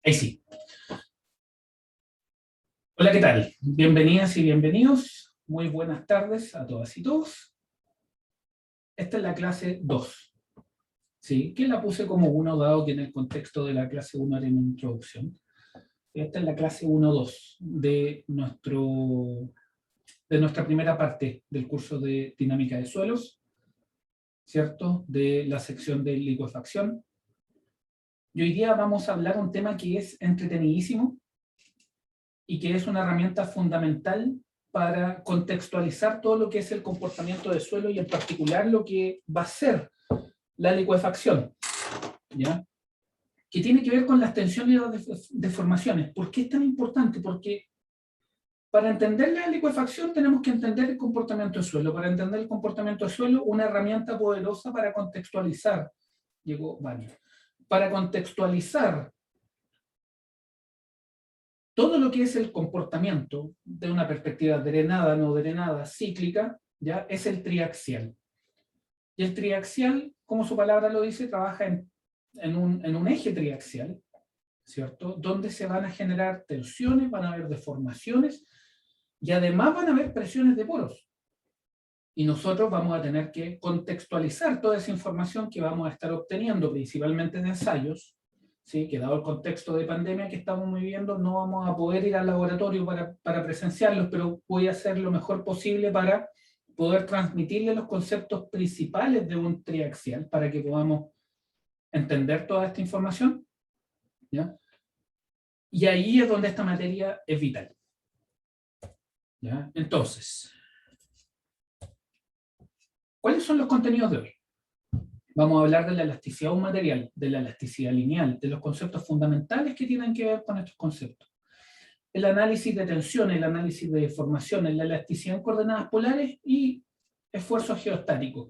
Ahí sí. Hola, ¿qué tal? Bienvenidas y bienvenidos. Muy buenas tardes a todas y todos. Esta es la clase 2, ¿sí? Que la puse como 1 dado que en el contexto de la clase 1 haré una introducción. Esta es la clase 1.2 de nuestra primera parte del curso de dinámica de suelos, ¿cierto? De la sección de licuefacción. Y hoy día vamos a hablar un tema que es entretenidísimo y que es una herramienta fundamental para contextualizar todo lo que es el comportamiento del suelo y en particular lo que va a ser la licuefacción, ¿ya? Que tiene que ver con las tensiones y las deformaciones. ¿Por qué es tan importante? Porque para entender la licuefacción tenemos que entender el comportamiento del suelo. Para entender el comportamiento del suelo, una herramienta poderosa para contextualizar, llegó Baño, para contextualizar todo lo que es el comportamiento de una perspectiva drenada, no drenada, cíclica, ¿ya? Es el triaxial. Y el triaxial, como su palabra lo dice, trabaja en un eje triaxial, ¿cierto? Donde se van a generar tensiones, van a haber deformaciones y además van a haber presiones de poros. Y nosotros vamos a tener que contextualizar toda esa información que vamos a estar obteniendo, principalmente de ensayos, ¿sí? Que dado el contexto de pandemia que estamos viviendo, no vamos a poder ir al laboratorio para presenciarlos, pero voy a hacer lo mejor posible para poder transmitirle los conceptos principales de un triaxial para que podamos entender toda esta información, ¿ya? Y ahí es donde esta materia es vital, ¿ya? Entonces, ¿cuáles son los contenidos de hoy? Vamos a hablar de la elasticidad de un material, de la elasticidad lineal, de los conceptos fundamentales que tienen que ver con estos conceptos. El análisis de tensión, el análisis de deformaciones, la elasticidad en coordenadas polares y esfuerzos geostáticos.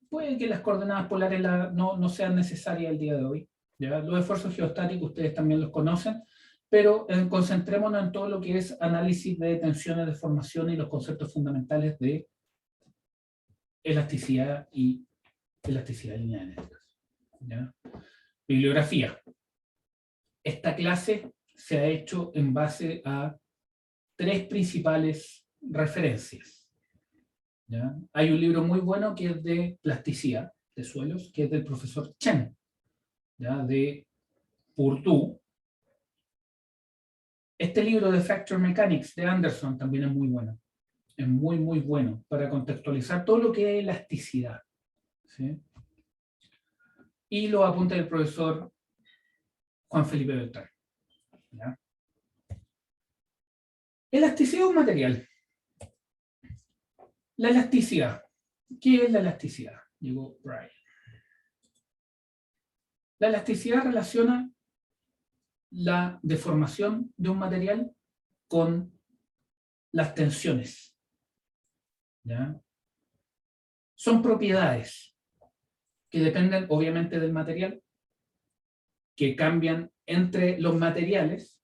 Puede que las coordenadas polares no sean necesarias el día de hoy, ¿ya? Los esfuerzos geostáticos ustedes también los conocen, pero concentrémonos en todo lo que es análisis de tensiones, deformaciones y los conceptos fundamentales de elasticidad y elasticidad lineal en este caso, ¿ya? Bibliografía. Esta clase se ha hecho en base a 3 principales referencias, ¿ya? Hay un libro muy bueno que es de plasticidad de suelos, que es del profesor Chen, ¿ya? De Purdue. Este libro de Fracture Mechanics de Anderson también es muy bueno. Es muy, muy bueno para contextualizar todo lo que es elasticidad, ¿sí? Y lo apunta el profesor Juan Felipe Beltrán, ¿ya? Elasticidad de un material. La elasticidad. ¿Qué es la elasticidad? Digo, Brian. La elasticidad relaciona la deformación de un material con las tensiones, ¿ya? Son propiedades que dependen obviamente del material, que cambian entre los materiales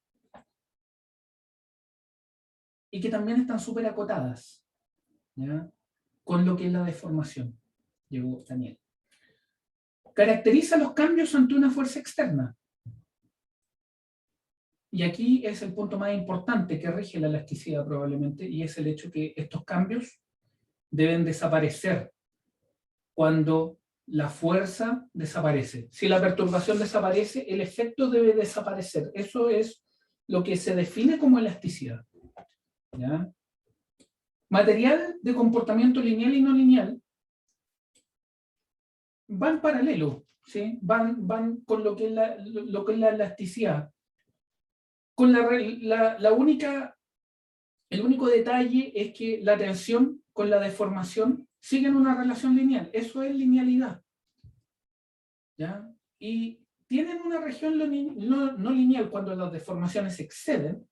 y que también están súper acotadas, ¿ya? Con lo que es la deformación. Llegó Daniel. Caracteriza los cambios ante una fuerza externa. Y aquí es el punto más importante que rige la elasticidad probablemente, y es el hecho que estos cambios deben desaparecer cuando la fuerza desaparece. Si la perturbación desaparece, el efecto debe desaparecer. Eso es lo que se define como elasticidad, ¿ya? Material de comportamiento lineal y no lineal van paralelo, ¿sí? Van con lo que es la elasticidad. Con el único detalle es que la tensión con la deformación siguen una relación lineal. Eso es linealidad, ¿ya? Y tienen una región no lineal cuando las deformaciones exceden,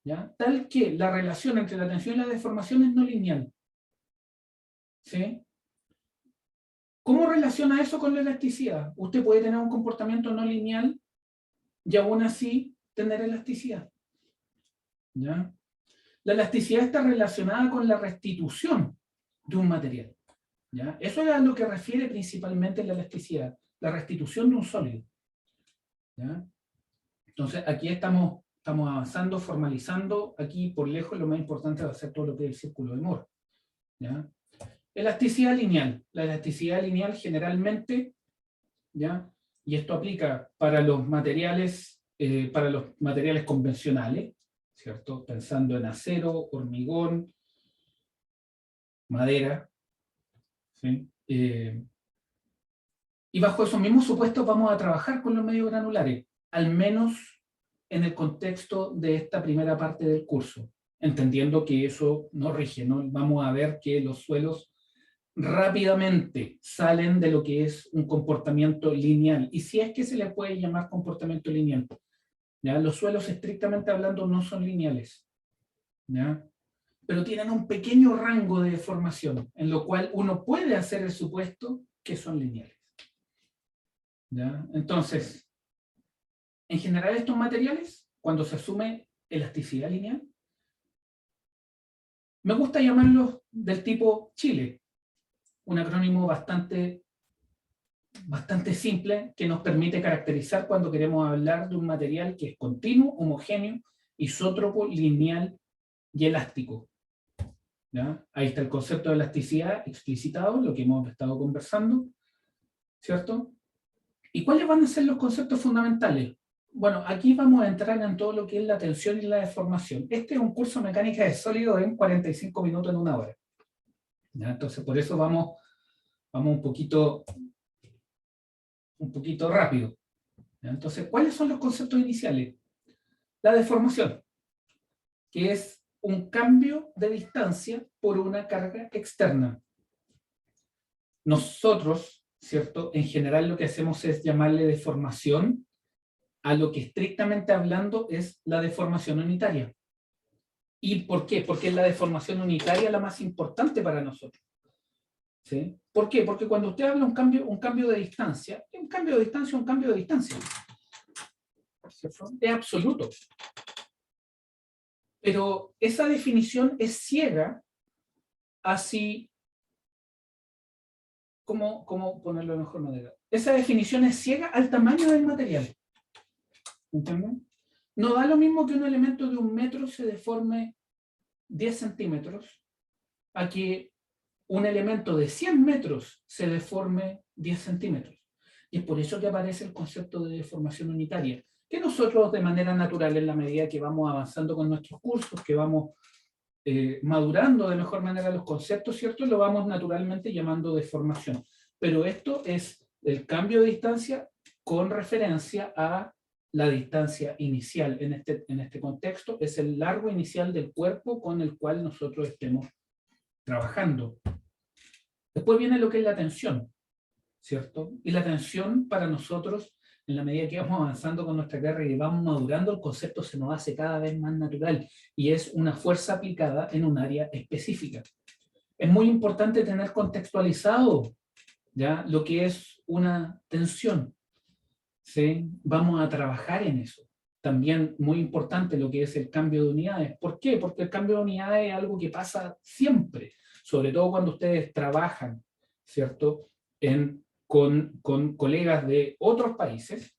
¿ya? Tal que la relación entre la tensión y la deformación es no lineal, ¿sí? ¿Cómo relaciona eso con la elasticidad? Usted puede tener un comportamiento no lineal y aún así tener elasticidad, ¿ya? La elasticidad está relacionada con la restitución de un material, ¿ya? Eso es a lo que refiere principalmente la elasticidad, la restitución de un sólido, ¿ya? Entonces, aquí estamos avanzando, formalizando. Aquí, por lejos, lo más importante va a ser todo lo que es el círculo de Moore, ¿ya? Elasticidad lineal. La elasticidad lineal generalmente, ¿ya? Y esto aplica para los materiales convencionales, ¿cierto? Pensando en acero, hormigón, madera, ¿sí? Y bajo esos mismos supuestos vamos a trabajar con los medios granulares, al menos en el contexto de esta primera parte del curso, entendiendo que eso no rige, ¿no? Vamos a ver que los suelos rápidamente salen de lo que es un comportamiento lineal, y si es que se le puede llamar comportamiento lineal, ¿ya? Los suelos estrictamente hablando no son lineales, ¿ya? Pero tienen un pequeño rango de deformación, en lo cual uno puede hacer el supuesto que son lineales, ¿ya? Entonces, en general estos materiales, cuando se asume elasticidad lineal, me gusta llamarlos del tipo Chile, un acrónimo bastante simple que nos permite caracterizar cuando queremos hablar de un material que es continuo, homogéneo, isótropo, lineal y elástico, ¿ya? Ahí está el concepto de elasticidad explicitado, lo que hemos estado conversando, ¿cierto? ¿Y cuáles van a ser los conceptos fundamentales? Bueno, aquí vamos a entrar en todo lo que es la tensión y la deformación. Este es un curso de mecánica de sólidos en 45 minutos, en una hora, ¿ya? Entonces, por eso vamos un poquito rápido, ¿ya? Entonces, ¿cuáles son los conceptos iniciales? La deformación, que es un cambio de distancia por una carga externa. Nosotros, ¿cierto? En general lo que hacemos es llamarle deformación a lo que estrictamente hablando es la deformación unitaria. ¿Y por qué? Porque es la deformación unitaria la más importante para nosotros, ¿sí? ¿Por qué? Porque cuando usted habla un cambio de distancia, un cambio de distancia, ¿cierto? Es absoluto. Pero esa definición es ciega así, ¿cómo ponerlo de mejor manera? Esa definición es ciega al tamaño del material. ¿Entienden? No da lo mismo que un elemento de 1 metro se deforme 10 centímetros a que un elemento de 100 metros se deforme 10 centímetros. Y es por eso que aparece el concepto de deformación unitaria, que nosotros de manera natural, en la medida que vamos avanzando con nuestros cursos, que vamos madurando de mejor manera los conceptos, ¿cierto? Lo vamos naturalmente llamando deformación. Pero esto es el cambio de distancia con referencia a la distancia inicial. En este contexto es el largo inicial del cuerpo con el cual nosotros estemos trabajando. Después viene lo que es la tensión, ¿cierto? Y la tensión para nosotros, en la medida que vamos avanzando con nuestra carrera y vamos madurando, el concepto se nos hace cada vez más natural y es una fuerza aplicada en un área específica. Es muy importante tener contextualizado, ¿ya?, lo que es una tensión, ¿sí? Vamos a trabajar en eso. También muy importante lo que es el cambio de unidades. ¿Por qué? Porque el cambio de unidades es algo que pasa siempre, sobre todo cuando ustedes trabajan, ¿cierto?, con colegas de otros países,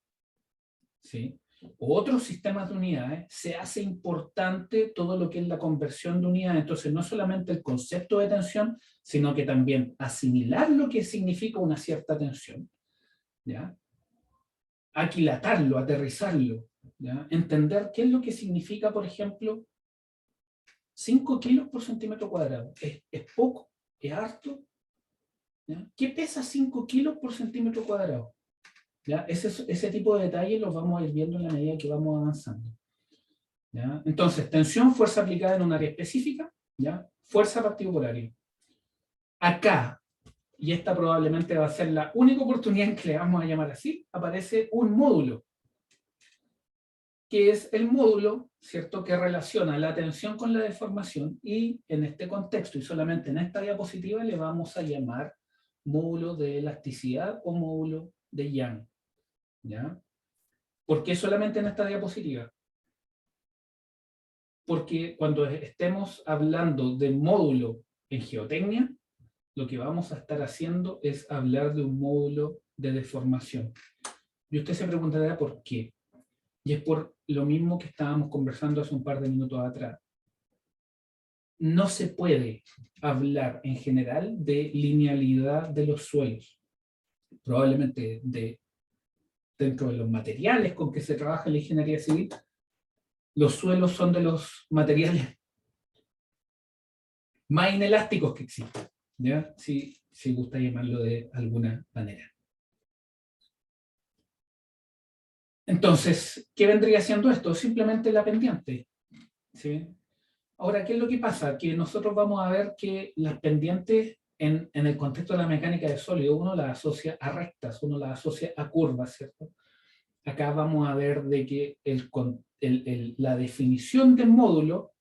¿sí?, o otros sistemas de unidades. Se hace importante todo lo que es la conversión de unidades. Entonces, no solamente el concepto de tensión, sino que también asimilar lo que significa una cierta tensión, ¿ya?, aquilatarlo, aterrizarlo, ¿ya?, entender qué es lo que significa, por ejemplo, 5 kilos por centímetro cuadrado. ¿Es poco? ¿Es harto? ¿Ya? ¿Qué pesa 5 kilos por centímetro cuadrado? ¿Ya? Ese tipo de detalles los vamos a ir viendo en la medida que vamos avanzando, ¿ya? Entonces, tensión, fuerza aplicada en un área específica, ¿ya? Fuerza partido por área. Acá, y esta probablemente va a ser la única oportunidad en que le vamos a llamar así, aparece un módulo, que es el módulo, ¿cierto?, que relaciona la tensión con la deformación, y en este contexto y solamente en esta diapositiva le vamos a llamar módulo de elasticidad o módulo de Young, ¿ya? ¿Por qué solamente en esta diapositiva? Porque cuando estemos hablando de módulo en geotecnia, lo que vamos a estar haciendo es hablar de un módulo de deformación. Y usted se preguntará por qué. Y es por lo mismo que estábamos conversando hace un par de minutos atrás. No se puede hablar en general de linealidad de los suelos. Probablemente dentro de los materiales con que se trabaja en la ingeniería civil, los suelos son de los materiales más inelásticos que existen, ¿ya? Si gusta llamarlo de alguna manera. Entonces, ¿qué vendría siendo esto? Simplemente la pendiente, ¿sí? Ahora, ¿qué es lo que pasa? Que nosotros vamos a ver que las pendientes en el contexto de la mecánica de sólido, uno las asocia a rectas, uno las asocia a curvas, ¿cierto? Acá vamos a ver de que la definición del módulo,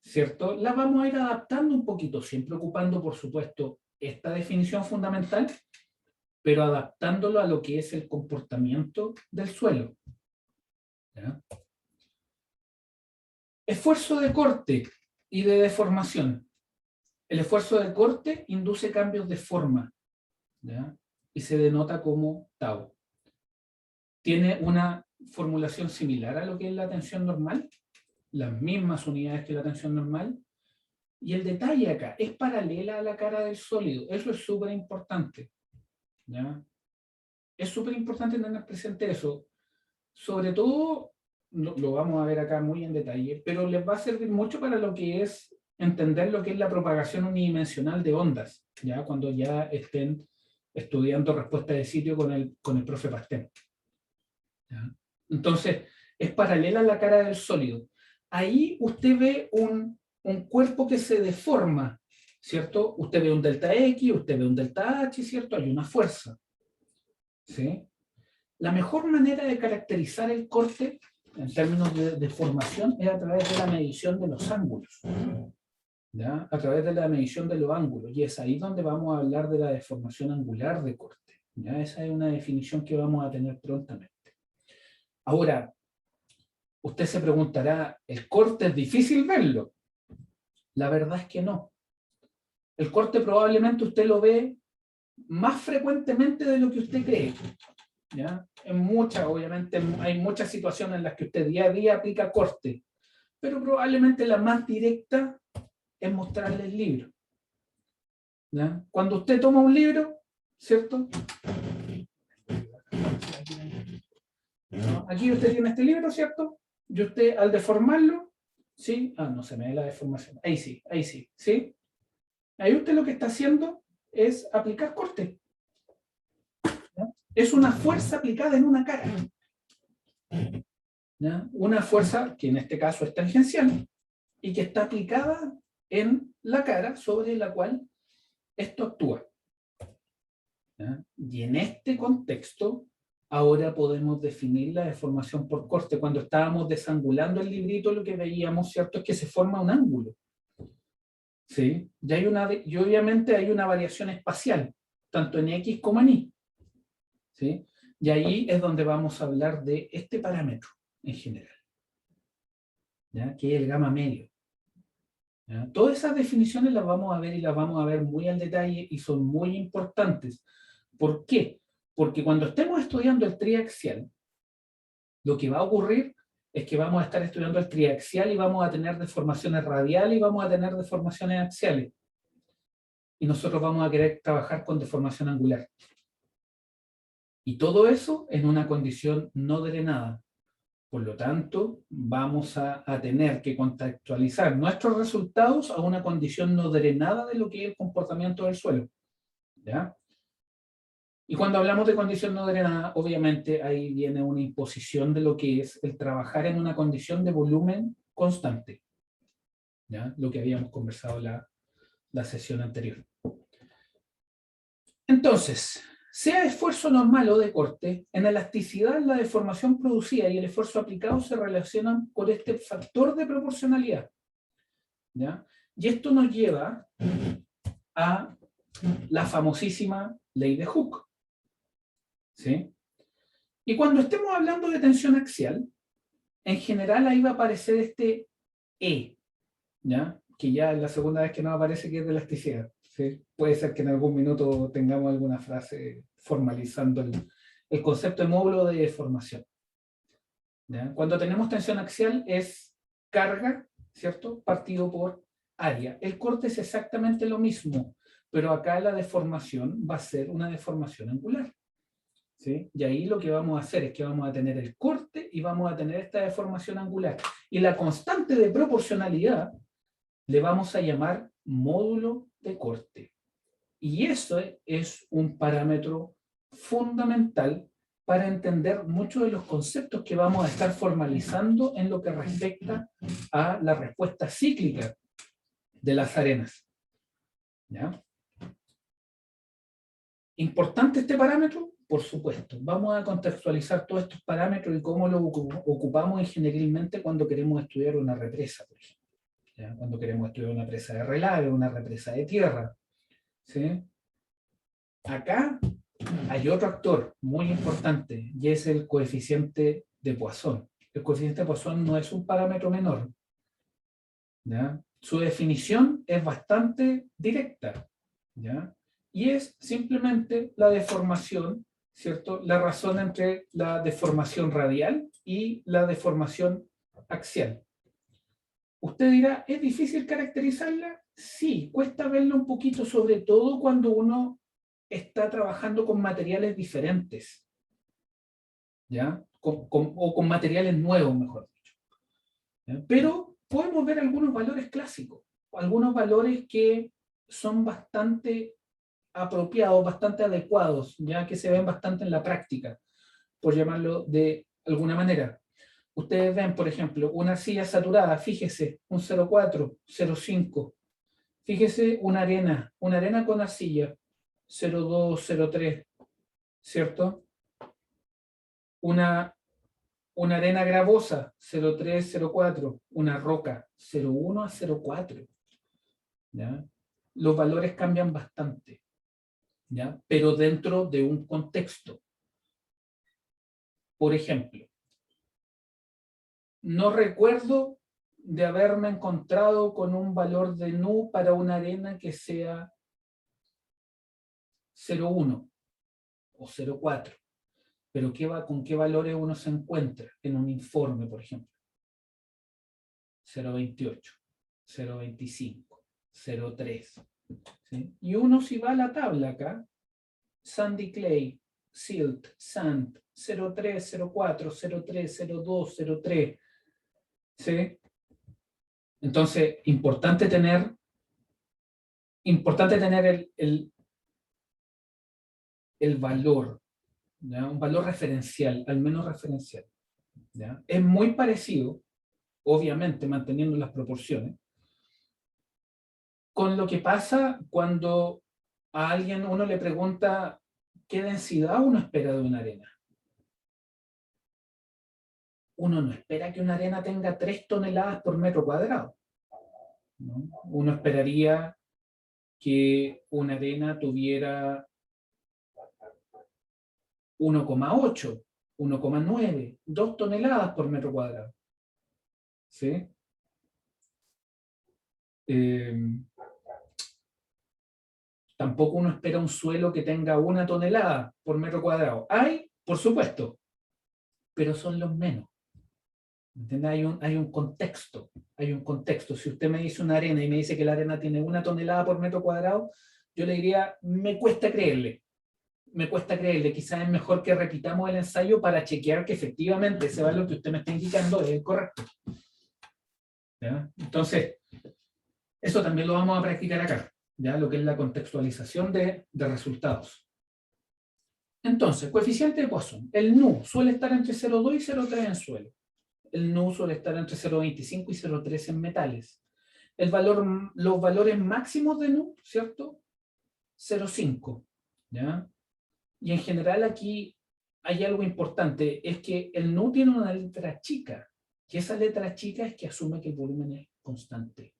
¿cierto? La vamos a ir adaptando un poquito, siempre ocupando, por supuesto, esta definición fundamental, pero adaptándolo a lo que es el comportamiento del suelo, ¿ya? Esfuerzo de corte y de deformación. El esfuerzo de corte induce cambios de forma, ¿ya? Y se denota como tau. Tiene una formulación similar a lo que es la tensión normal, las mismas unidades que la tensión normal, y el detalle acá es paralela a la cara del sólido. Eso es súper importante, ¿ya? Es súper importante tener presente eso. Sobre todo, lo vamos a ver acá muy en detalle, pero les va a servir mucho para lo que es entender lo que es la propagación unidimensional de ondas, ¿ya? Cuando ya estén estudiando respuesta de sitio con el profe Pastel, ¿ya? Entonces, es paralela a la cara del sólido. Ahí usted ve un cuerpo que se deforma, ¿cierto? Usted ve un delta X, usted ve un delta H, ¿cierto? Hay una fuerza, ¿sí? La mejor manera de caracterizar el corte en términos de deformación es a través de la medición de los ángulos, ¿ya? A través de la medición de los ángulos, y es ahí donde vamos a hablar de la deformación angular de corte, ¿ya? Esa es una definición que vamos a tener prontamente. Ahora, usted se preguntará, ¿el corte es difícil verlo? La verdad es que no. El corte probablemente usted lo ve más frecuentemente de lo que usted cree, ¿ya? Obviamente, hay muchas situaciones en las que usted día a día aplica corte, pero probablemente la más directa es mostrarle el libro, ¿ya? Cuando usted toma un libro, ¿cierto? Aquí usted tiene este libro, ¿cierto? Y usted al deformarlo, ¿sí? No se me ve la deformación. Ahí sí, ¿sí? Ahí usted lo que está haciendo es aplicar corte, ¿ya? Es una fuerza aplicada en una cara, ¿ya? Una fuerza que en este caso es tangencial y que está aplicada en la cara sobre la cual esto actúa, ¿ya? Y en este contexto, ahora podemos definir la deformación por corte. Cuando estábamos desangulando el librito, lo que veíamos, ¿cierto?, es que se forma un ángulo, ¿sí? Y obviamente hay una variación espacial, tanto en X como en Y, ¿sí? Y ahí es donde vamos a hablar de este parámetro en general, ¿ya? Que es el gamma medio, ¿ya? Todas esas definiciones las vamos a ver y las vamos a ver muy al detalle y son muy importantes. ¿Por qué? Porque cuando estemos estudiando el triaxial, lo que va a ocurrir es que vamos a estar estudiando el triaxial y vamos a tener deformaciones radiales y vamos a tener deformaciones axiales. Y nosotros vamos a querer trabajar con deformación angular. Y todo eso en una condición no drenada. Por lo tanto, vamos a tener que contextualizar nuestros resultados a una condición no drenada de lo que es el comportamiento del suelo, ¿ya? Y cuando hablamos de condición no drenada, obviamente ahí viene una imposición de lo que es el trabajar en una condición de volumen constante, ¿ya? Lo que habíamos conversado la sesión anterior. Entonces, sea esfuerzo normal o de corte, en elasticidad la deformación producida y el esfuerzo aplicado se relacionan con este factor de proporcionalidad, ¿ya? Y esto nos lleva a la famosísima ley de Hooke, ¿sí? Y cuando estemos hablando de tensión axial, en general ahí va a aparecer este E, ¿ya? Que ya es la segunda vez que nos aparece que es de elasticidad, ¿sí? Puede ser que en algún minuto tengamos alguna frase formalizando el concepto de módulo de deformación. ¿Ya? Cuando tenemos tensión axial es carga, ¿cierto? Partido por área. El corte es exactamente lo mismo, pero acá la deformación va a ser una deformación angular. ¿Sí? Y ahí lo que vamos a hacer es que vamos a tener el corte y vamos a tener esta deformación angular. Y la constante de proporcionalidad le vamos a llamar módulo de corte. Y eso es un parámetro fundamental para entender muchos de los conceptos que vamos a estar formalizando en lo que respecta a la respuesta cíclica de las arenas. ¿Ya? ¿Importante este parámetro? Por supuesto. Vamos a contextualizar todos estos parámetros y cómo los ocupamos ingenierilmente cuando queremos estudiar una represa, por ejemplo. ¿Ya? Cuando queremos estudiar una presa de relave, una represa de tierra. ¿Sí? Acá hay otro actor muy importante y es el coeficiente de Poisson. El coeficiente de Poisson no es un parámetro menor. ¿Ya? Su definición es bastante directa. ¿Ya? Y es simplemente la deformación, ¿cierto? La razón entre la deformación radial y la deformación axial. Usted dirá, ¿es difícil caracterizarla? Sí, cuesta verla un poquito, sobre todo cuando uno está trabajando con materiales diferentes, ¿ya? O con materiales nuevos, mejor dicho. ¿Ya? Pero podemos ver algunos valores clásicos, algunos valores que son bastante apropiados, bastante adecuados, ya que se ven bastante en la práctica, por llamarlo de alguna manera. Ustedes ven, por ejemplo, una arcilla saturada, fíjese, un 0,4, 0,5. Fíjese una arena con arcilla, 0,2, 0,3, ¿cierto? Una arena gravosa, 0,3, 0,4. Una roca, 0,1 a 0,4. ¿Ya? Los valores cambian bastante, ¿ya? Pero dentro de un contexto. Por ejemplo, no recuerdo de haberme encontrado con un valor de nu para una arena que sea 0,1 o 0,4. Pero ¿con qué valores uno se encuentra en un informe, por ejemplo? 0,28, 0,25, 0,3. ¿Sí? Y uno si va a la tabla acá, sandy clay, silt, sand, 0,3, 0,4, 0,3, 0,2, 0,3. ¿Sí? Entonces, importante tener el valor, ¿ya? Un valor referencial, al menos referencial. ¿Ya? Es muy parecido, obviamente manteniendo las proporciones, con lo que pasa cuando a alguien uno le pregunta qué densidad uno espera de una arena. Uno no espera que una arena tenga 3 toneladas por metro cuadrado, ¿no? Uno esperaría que una arena tuviera 1,8, 1,9, 2 toneladas por metro cuadrado. ¿Sí? Tampoco uno espera un suelo que tenga 1 tonelada por metro cuadrado. Hay, por supuesto, pero son los menos. ¿Entiende? Hay un contexto. Hay un contexto. Si usted me dice una arena y me dice que la arena tiene 1 tonelada por metro cuadrado, yo le diría, me cuesta creerle. Me cuesta creerle. Quizás es mejor que repitamos el ensayo para chequear que efectivamente ese valor que usted me está indicando es el correcto. ¿Ya? Entonces, eso también lo vamos a practicar acá, ¿ya? Lo que es la contextualización de resultados. Entonces, coeficiente de Poisson. El nu suele estar entre 0,2 y 0,3 en suelo. El nu suele estar entre 0,25 y 0,3 en metales. Los valores máximos de nu, ¿cierto? 0,5. ¿Ya? Y en general aquí hay algo importante, es que el nu tiene una letra chica, y esa letra chica es que asume que el volumen es constante.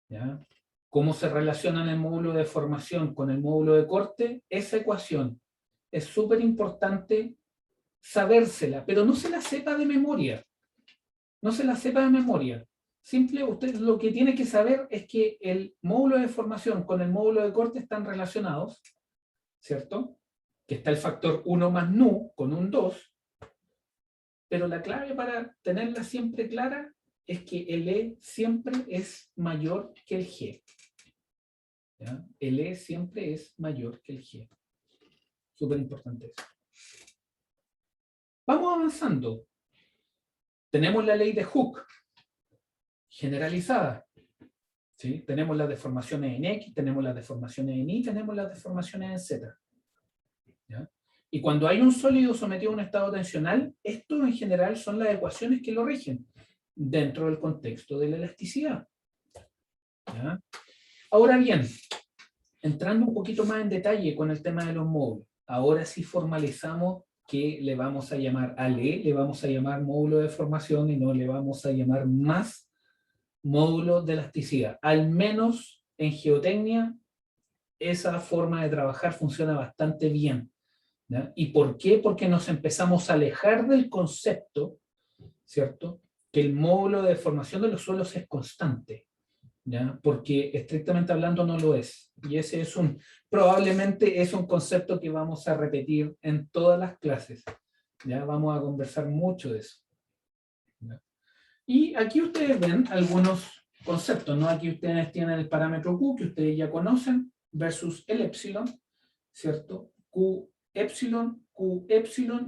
¿Ya? ¿Cómo se relacionan el módulo de formación con el módulo de corte? Esa ecuación es súper importante sabérsela, pero no se la sepa de memoria. No se la sepa de memoria. Simple, usted lo que tiene que saber es que el módulo de formación con el módulo de corte están relacionados, ¿cierto? Que está el factor 1 más nu con un 2, pero la clave para tenerla siempre clara es que el E siempre es mayor que el G. ¿Ya? El E siempre es mayor que el G. Súper importante eso. Vamos avanzando. Tenemos la ley de Hooke, generalizada. ¿Sí? Tenemos las deformaciones en X, tenemos las deformaciones en Y, tenemos las deformaciones en Z. ¿Ya? Y cuando hay un sólido sometido a un estado tensional, esto en general son las ecuaciones que lo rigen dentro del contexto de la elasticidad. ¿Ya? Ahora bien, entrando un poquito más en detalle con el tema de los módulos, ahora sí formalizamos que le vamos a llamar al E, le vamos a llamar módulo de deformación y no le vamos a llamar más módulo de elasticidad. Al menos en geotecnia, esa forma de trabajar funciona bastante bien. ¿Ya? ¿Y por qué? Porque nos empezamos a alejar del concepto, ¿cierto? Que el módulo de deformación de los suelos es constante. ¿Ya? Porque estrictamente hablando no lo es. Y ese es probablemente es un concepto que vamos a repetir en todas las clases. Ya vamos a conversar mucho de eso. ¿Ya? Y aquí ustedes ven algunos conceptos, ¿no? Aquí ustedes tienen el parámetro Q, que ustedes ya conocen, versus el epsilon, ¿cierto? Q epsilon,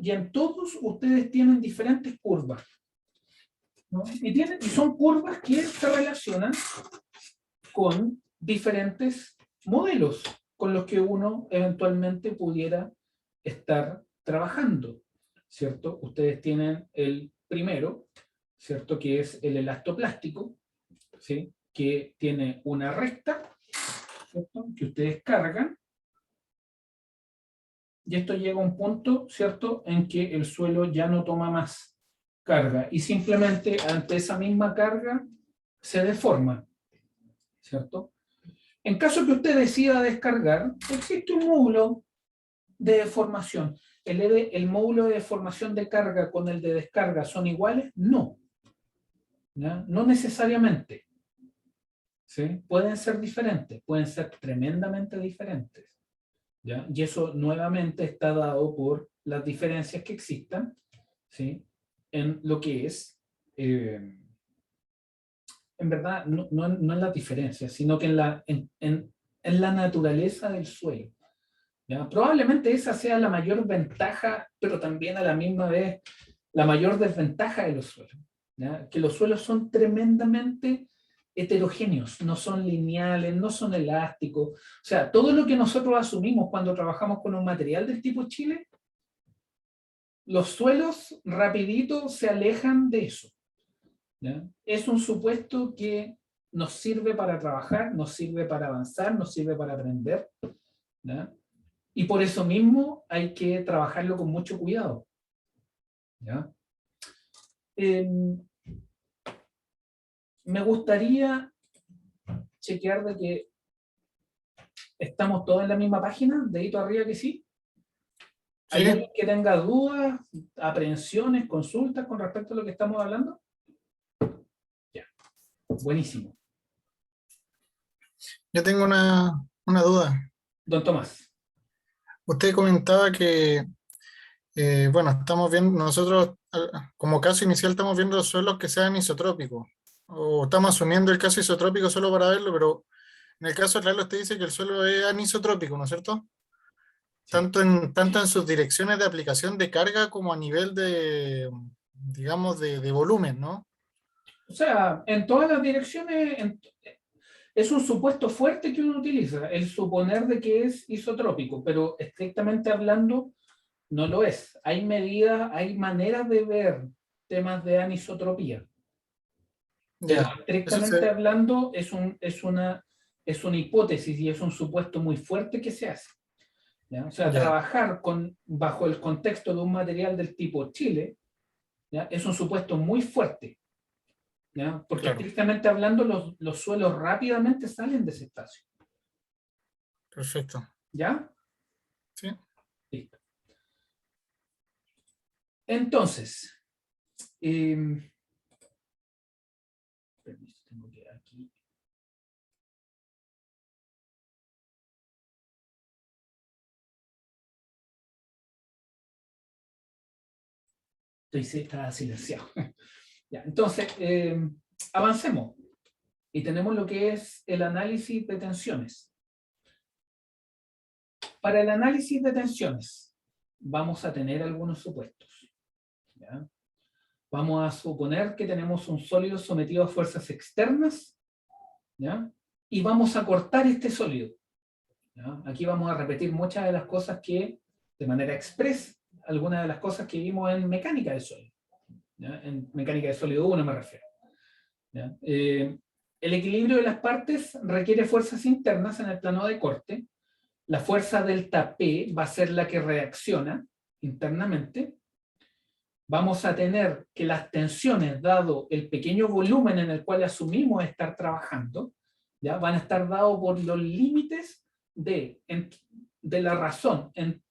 y en todos ustedes tienen diferentes curvas, ¿no? Y son curvas que se relacionan con diferentes modelos con los que uno eventualmente pudiera estar trabajando, ¿cierto? Ustedes tienen el primero, ¿cierto? Que es el elastoplástico, ¿sí? Que tiene una recta, ¿cierto? Que ustedes cargan, y esto llega a un punto, ¿cierto? En que el suelo ya no toma más carga, y simplemente ante esa misma carga se deforma, ¿cierto? En caso que usted decida descargar, existe un módulo de deformación. ¿El módulo de deformación de carga con el de descarga son iguales? No. ¿Ya? No necesariamente. ¿Sí? Pueden ser diferentes, pueden ser tremendamente diferentes. ¿Ya? Y eso nuevamente está dado por las diferencias que existan, ¿sí? En lo que es, en verdad, no en las diferencias, sino que en la naturaleza del suelo. ¿Ya? Probablemente esa sea la mayor ventaja, pero también a la misma vez la mayor desventaja de los suelos. ¿Ya? Que los suelos son tremendamente heterogéneos, no son lineales, no son elásticos. O sea, todo lo que nosotros asumimos cuando trabajamos con un material del tipo Chile, los suelos rapidito se alejan de eso. ¿Ya? Es un supuesto que nos sirve para trabajar, nos sirve para avanzar, nos sirve para aprender. ¿Ya? Y por eso mismo hay que trabajarlo con mucho cuidado. ¿Ya? Me gustaría chequear de que estamos todos en la misma página, dedito arriba que sí. ¿Hay Sí, alguien que tenga dudas, aprehensiones, consultas con respecto a lo que estamos hablando? Ya, buenísimo. yo tengo una duda. Don Tomás. Usted comentaba que, bueno, estamos viendo, nosotros como caso inicial estamos viendo los suelos que sean isotrópicos, o estamos asumiendo el caso isotrópico solo para verlo, pero en el caso real usted dice que el suelo es anisotrópico, ¿no es cierto? Sí. Tanto en sus direcciones de aplicación de carga como a nivel de, digamos, de volumen, ¿no? O sea, en todas las direcciones es un supuesto fuerte que uno utiliza, el suponer de que es isotrópico, pero estrictamente hablando no lo es. Hay medidas, hay maneras de ver temas de anisotropía, pero Ya, eso estrictamente se, hablando es una hipótesis y es un supuesto muy fuerte que se hace. ¿Ya? O sea, ya, trabajar bajo el contexto de un material del tipo Chile, ¿ya? Es un supuesto muy fuerte, ¿ya? Porque claro, estrictamente hablando los suelos rápidamente salen de ese espacio. perfecto. ¿Ya? Sí. Listo. Entonces, eh, permiso, tengo que aquí. Estaba silenciado. Ya, entonces, avancemos. Y tenemos lo que es el análisis de tensiones. Para el análisis de tensiones, vamos a tener algunos supuestos. ¿Ya? Vamos a suponer que tenemos un sólido sometido a fuerzas externas, ¿ya? Y vamos a cortar este sólido. ¿Ya? Aquí vamos a repetir muchas de las cosas que, de manera express, algunas de las cosas que vimos en mecánica de sólido. ¿Ya? En mecánica de sólido 1 me refiero. ¿Ya? El equilibrio de las partes requiere fuerzas internas en el plano de corte. La fuerza delta P va a ser la que reacciona internamente. Vamos a tener que las tensiones, dado el pequeño volumen en el cual asumimos estar trabajando, ¿ya? Van a estar dados por los límites de la razón, el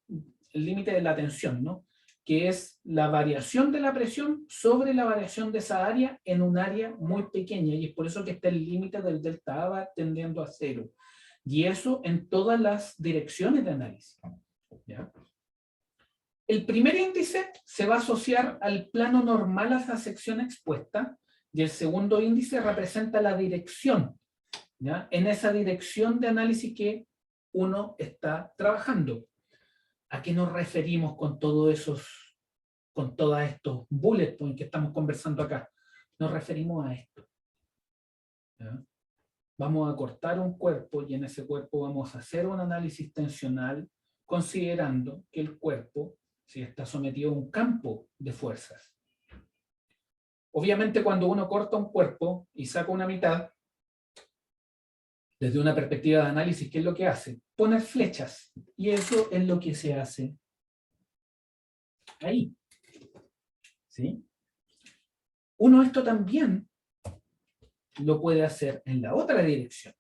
límite de la tensión, ¿no? Que es la variación de la presión sobre la variación de esa área en un área muy pequeña, y es por eso que está el límite del delta A va tendiendo a 0. Y eso en todas las direcciones de análisis. ¿Ya? El primer índice se va a asociar al plano normal a la sección expuesta, y el segundo índice representa la dirección, ¿ya? En esa dirección de análisis que uno está trabajando. ¿A qué nos referimos con todos estos bullet points que estamos conversando acá? Nos referimos a esto. ¿Ya? Vamos a cortar un cuerpo y en ese cuerpo vamos a hacer un análisis tensional considerando que el cuerpo está sometido a un campo de fuerzas. Obviamente cuando uno corta un cuerpo y saca una mitad, desde una perspectiva de análisis, ¿qué es lo que hace? Poner flechas. Y eso es lo que se hace ahí. ¿Sí? Uno esto también lo puede hacer en la otra dirección.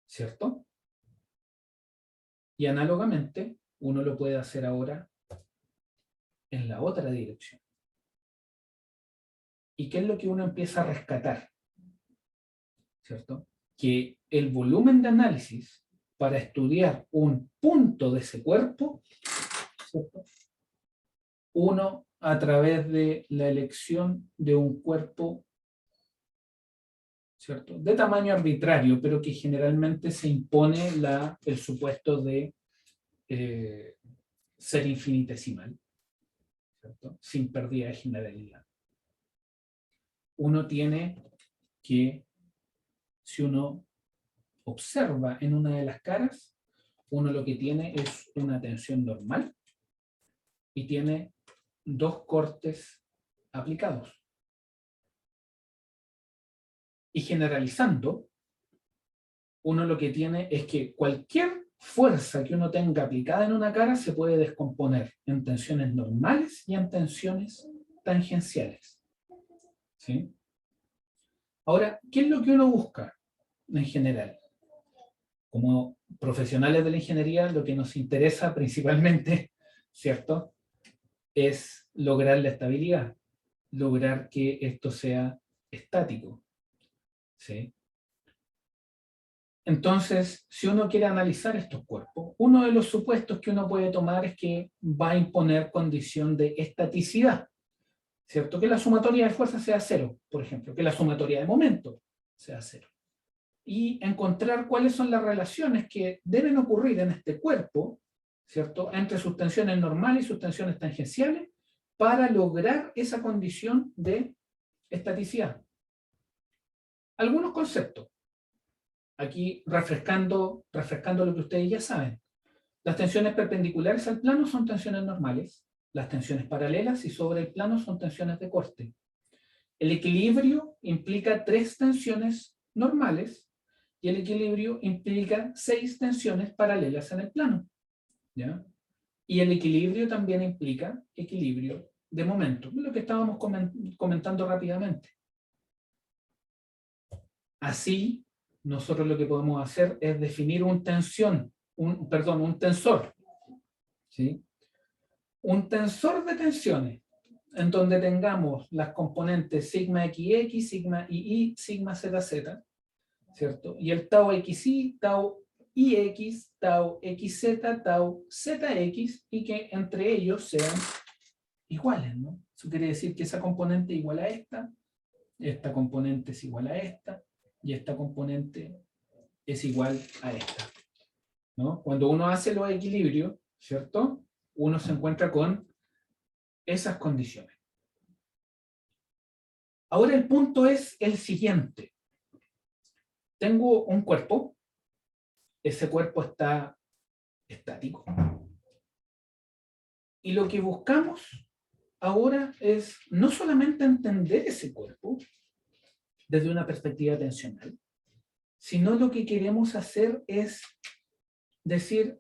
¿Cierto? Y análogamente, uno lo puede hacer ahora en la otra dirección. ¿Y qué es lo que uno empieza a rescatar? ¿Cierto? Que el volumen de análisis para estudiar un punto de ese cuerpo, ¿cierto? Uno a través de la elección de un cuerpo, ¿cierto? De tamaño arbitrario, pero que generalmente se impone el supuesto de ser infinitesimal, ¿cierto? Sin pérdida de generalidad. Uno tiene que, si uno observa en una de las caras, uno lo que tiene es una tensión normal y tiene dos cortes aplicados. Y generalizando, uno lo que tiene es que cualquier fuerza que uno tenga aplicada en una cara se puede descomponer en tensiones normales y en tensiones tangenciales. ¿Sí? Ahora, ¿qué es lo que uno busca en general? Como profesionales de la ingeniería, lo que nos interesa principalmente, ¿cierto?, es lograr la estabilidad, lograr que esto sea estático. ¿Sí? Entonces, si uno quiere analizar estos cuerpos, uno de los supuestos que uno puede tomar es que va a imponer condición de estaticidad, ¿cierto? Que la sumatoria de fuerza sea 0, por ejemplo, que la sumatoria de momento sea 0. Y encontrar cuáles son las relaciones que deben ocurrir en este cuerpo, ¿cierto?, entre sus tensiones normales y sus tensiones tangenciales para lograr esa condición de estaticidad. Algunos conceptos. Aquí refrescando lo que ustedes ya saben. Las tensiones perpendiculares al plano son tensiones normales. Las tensiones paralelas y sobre el plano son tensiones de corte. El equilibrio implica 3 tensiones normales y el equilibrio implica 6 tensiones paralelas en el plano. ¿Ya? Y el equilibrio también implica equilibrio de momento, lo que estábamos comentando rápidamente. Así, nosotros lo que podemos hacer es definir un tensor. ¿Sí? Un tensor de tensiones en donde tengamos las componentes sigma XX, sigma II, sigma ZZ, ¿cierto? Y el tau XI, tau IX, tau XZ, tau ZX, y que entre ellos sean iguales, ¿no? Eso quiere decir que esa componente es igual a esta componente es igual a esta, y esta componente es igual a esta, ¿no? Cuando uno hace los equilibrios, ¿cierto? Uno se encuentra con esas condiciones. Ahora el punto es el siguiente. Tengo un cuerpo, ese cuerpo está estático, y lo que buscamos ahora es no solamente entender ese cuerpo desde una perspectiva tensional, sino lo que queremos hacer es decir,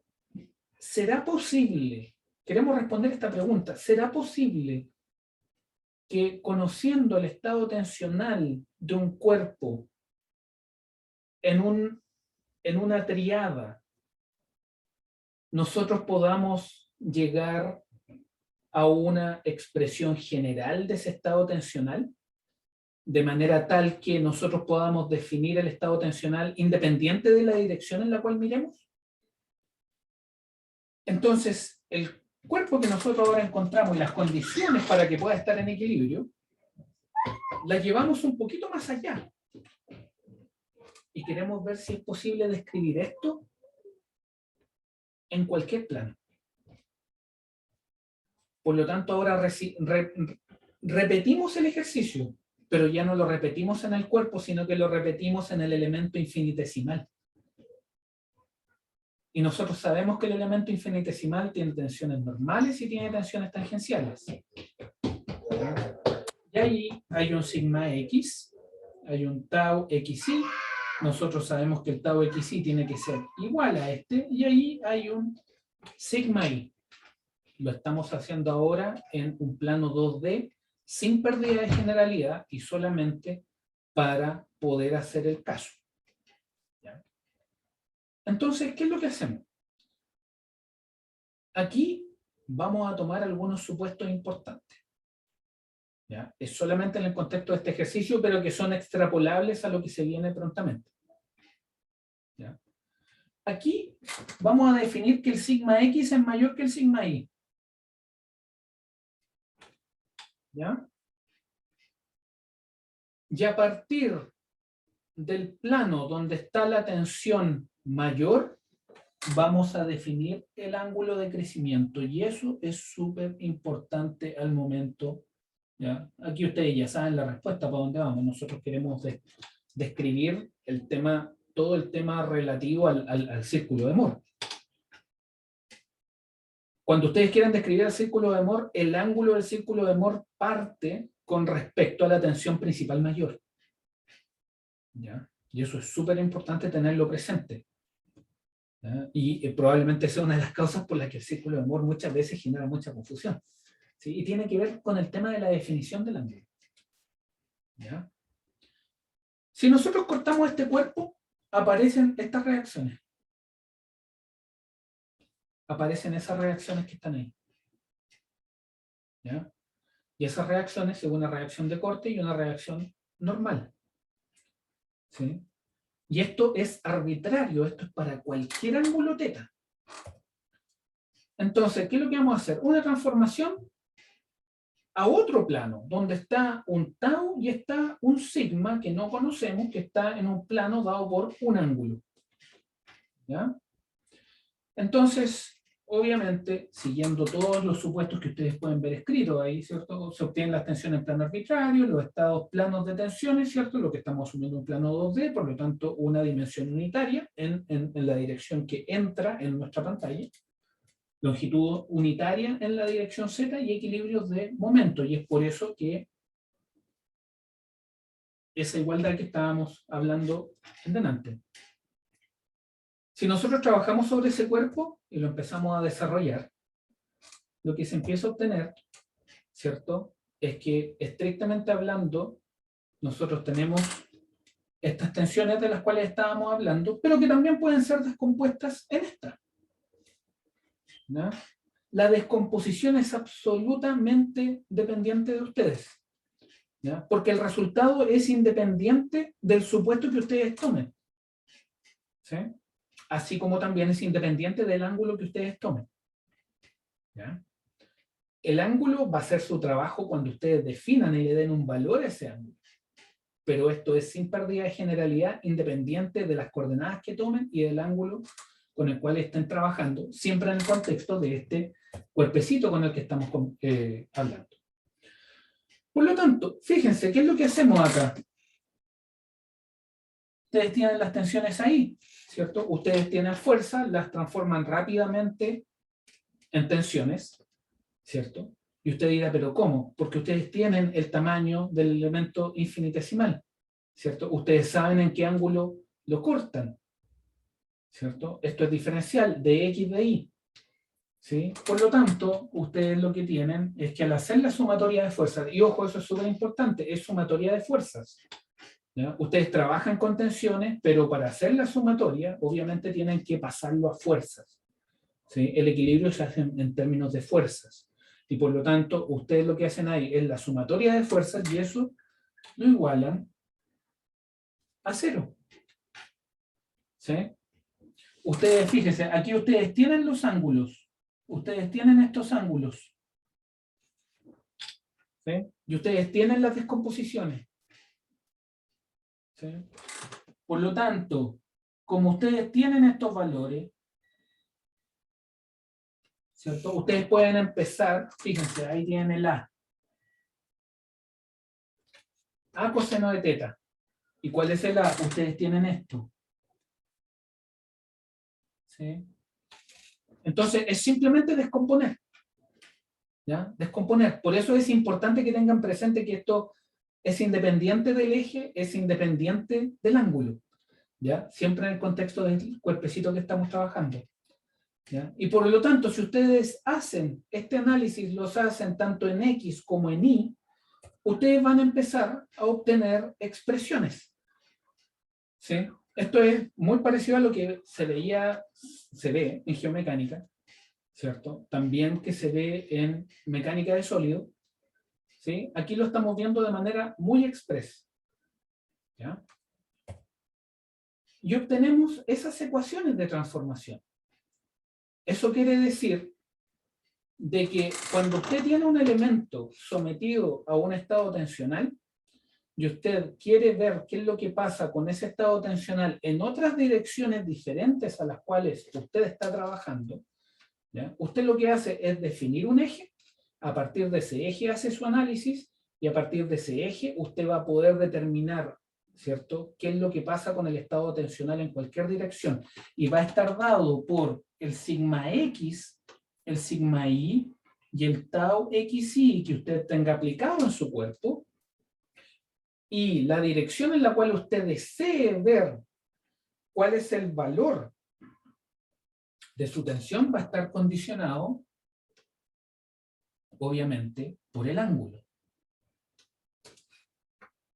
¿será posible? Queremos responder esta pregunta, ¿será posible que conociendo el estado tensional de un cuerpo en una triada, nosotros podamos llegar a una expresión general de ese estado tensional, de manera tal que nosotros podamos definir el estado tensional independiente de la dirección en la cual miremos? Entonces, el cuerpo que nosotros ahora encontramos y las condiciones para que pueda estar en equilibrio, las llevamos un poquito más allá. Y queremos ver si es posible describir esto en cualquier plano. Por lo tanto, ahora repetimos el ejercicio, pero ya no lo repetimos en el cuerpo, sino que lo repetimos en el elemento infinitesimal. Y nosotros sabemos que el elemento infinitesimal tiene tensiones normales y tiene tensiones tangenciales. Y ahí hay un sigma x, hay un tau xi. Nosotros sabemos que el tau xi tiene que ser igual a este, y ahí hay un sigma i. Lo estamos haciendo ahora en un plano 2D, sin pérdida de generalidad y solamente para poder hacer el caso. ¿Ya? Entonces, ¿qué es lo que hacemos? Aquí vamos a tomar algunos supuestos importantes. ¿Ya? Es solamente en el contexto de este ejercicio, pero que son extrapolables a lo que se viene prontamente. ¿Ya? Aquí vamos a definir que el sigma x es mayor que el sigma y. ¿Ya? Y a partir del plano donde está la tensión mayor, vamos a definir el ángulo de crecimiento. Y eso es súper importante al momento. ¿Ya? Aquí ustedes ya saben la respuesta para dónde vamos. Nosotros queremos describir el tema, todo el tema relativo al círculo de Moore. Cuando ustedes quieran describir el círculo de Moore, el ángulo del círculo de Moore parte con respecto a la tensión principal mayor. ¿Ya? Y eso es súper importante tenerlo presente. ¿Ya? Y probablemente sea una de las causas por las que el círculo de Moore muchas veces genera mucha confusión. ¿Sí? Y tiene que ver con el tema de la definición del ángulo. ¿Ya? Si nosotros cortamos este cuerpo, aparecen estas reacciones. Aparecen esas reacciones que están ahí. ¿Ya? Y esas reacciones es una reacción de corte y una reacción normal. ¿Sí? Y esto es arbitrario, esto es para cualquier ángulo teta. Entonces, ¿qué es lo que vamos a hacer? Una transformación a otro plano, donde está un tau y está un sigma que no conocemos, que está en un plano dado por un ángulo. ¿Ya? Entonces, obviamente, siguiendo todos los supuestos que ustedes pueden ver escritos ahí, ¿cierto? Se obtienen las tensiones en plano arbitrario, los estados planos de tensiones, ¿cierto? Lo que estamos asumiendo un plano 2D, por lo tanto, una dimensión unitaria en la dirección que entra en nuestra pantalla, longitud unitaria en la dirección Z y equilibrios de momento, y es por eso que esa igualdad que estábamos hablando en delante. Si nosotros trabajamos sobre ese cuerpo y lo empezamos a desarrollar, lo que se empieza a obtener, ¿cierto?, es que estrictamente hablando, nosotros tenemos estas tensiones de las cuales estábamos hablando, pero que también pueden ser descompuestas en esta. ¿Ya? La descomposición es absolutamente dependiente de ustedes. ¿Ya? Porque el resultado es independiente del supuesto que ustedes tomen. ¿Sí? Así como también es independiente del ángulo que ustedes tomen. ¿Ya? El ángulo va a ser su trabajo cuando ustedes definan y le den un valor a ese ángulo. Pero esto es sin pérdida de generalidad, independiente de las coordenadas que tomen y del ángulo con el cual estén trabajando, siempre en el contexto de este cuerpecito con el que estamos hablando. Por lo tanto, fíjense, ¿qué es lo que hacemos acá? Ustedes tienen las tensiones ahí, ¿cierto? Ustedes tienen fuerza, las transforman rápidamente en tensiones, ¿cierto? Y usted dirá, ¿pero cómo? Porque ustedes tienen el tamaño del elemento infinitesimal, ¿cierto? Ustedes saben en qué ángulo lo cortan, ¿cierto? Esto es diferencial de X de Y, ¿sí? Por lo tanto, ustedes lo que tienen es que al hacer la sumatoria de fuerzas, y ojo, eso es súper importante, es sumatoria de fuerzas, ¿ya? Ustedes trabajan con tensiones, pero para hacer la sumatoria, obviamente tienen que pasarlo a fuerzas, ¿sí? El equilibrio se hace en términos de fuerzas, y por lo tanto, ustedes lo que hacen ahí es la sumatoria de fuerzas, y eso lo igualan a cero, ¿sí? Ustedes, fíjense, aquí ustedes tienen los ángulos, ustedes tienen estos ángulos, ¿sí? Y ustedes tienen las descomposiciones, ¿sí? Por lo tanto, como ustedes tienen estos valores, ¿cierto? Ustedes pueden empezar, fíjense, ahí tienen el A. A coseno de teta. ¿Y cuál es el A? Ustedes tienen esto, ¿sí? Entonces, es simplemente descomponer, ¿ya? Descomponer. Por eso es importante que tengan presente que esto es independiente del eje, es independiente del ángulo, ¿ya? Siempre en el contexto del cuerpecito que estamos trabajando, ¿ya? Y por lo tanto, si ustedes hacen este análisis, los hacen tanto en X como en Y, ustedes van a empezar a obtener expresiones, ¿sí? Esto es muy parecido a lo que se ve en geomecánica, ¿cierto? También que se ve en mecánica de sólido, ¿sí? Aquí lo estamos viendo de manera muy expresa, ¿ya? Y obtenemos esas ecuaciones de transformación. Eso quiere decir de que cuando usted tiene un elemento sometido a un estado tensional y usted quiere ver qué es lo que pasa con ese estado tensional en otras direcciones diferentes a las cuales usted está trabajando, ¿ya? Usted lo que hace es definir un eje, a partir de ese eje hace su análisis y a partir de ese eje usted va a poder determinar, ¿cierto?, qué es lo que pasa con el estado tensional en cualquier dirección y va a estar dado por el sigma X, el sigma Y y el tau XY que usted tenga aplicado en su cuerpo, y la dirección en la cual usted desee ver cuál es el valor de su tensión va a estar condicionado, obviamente, por el ángulo,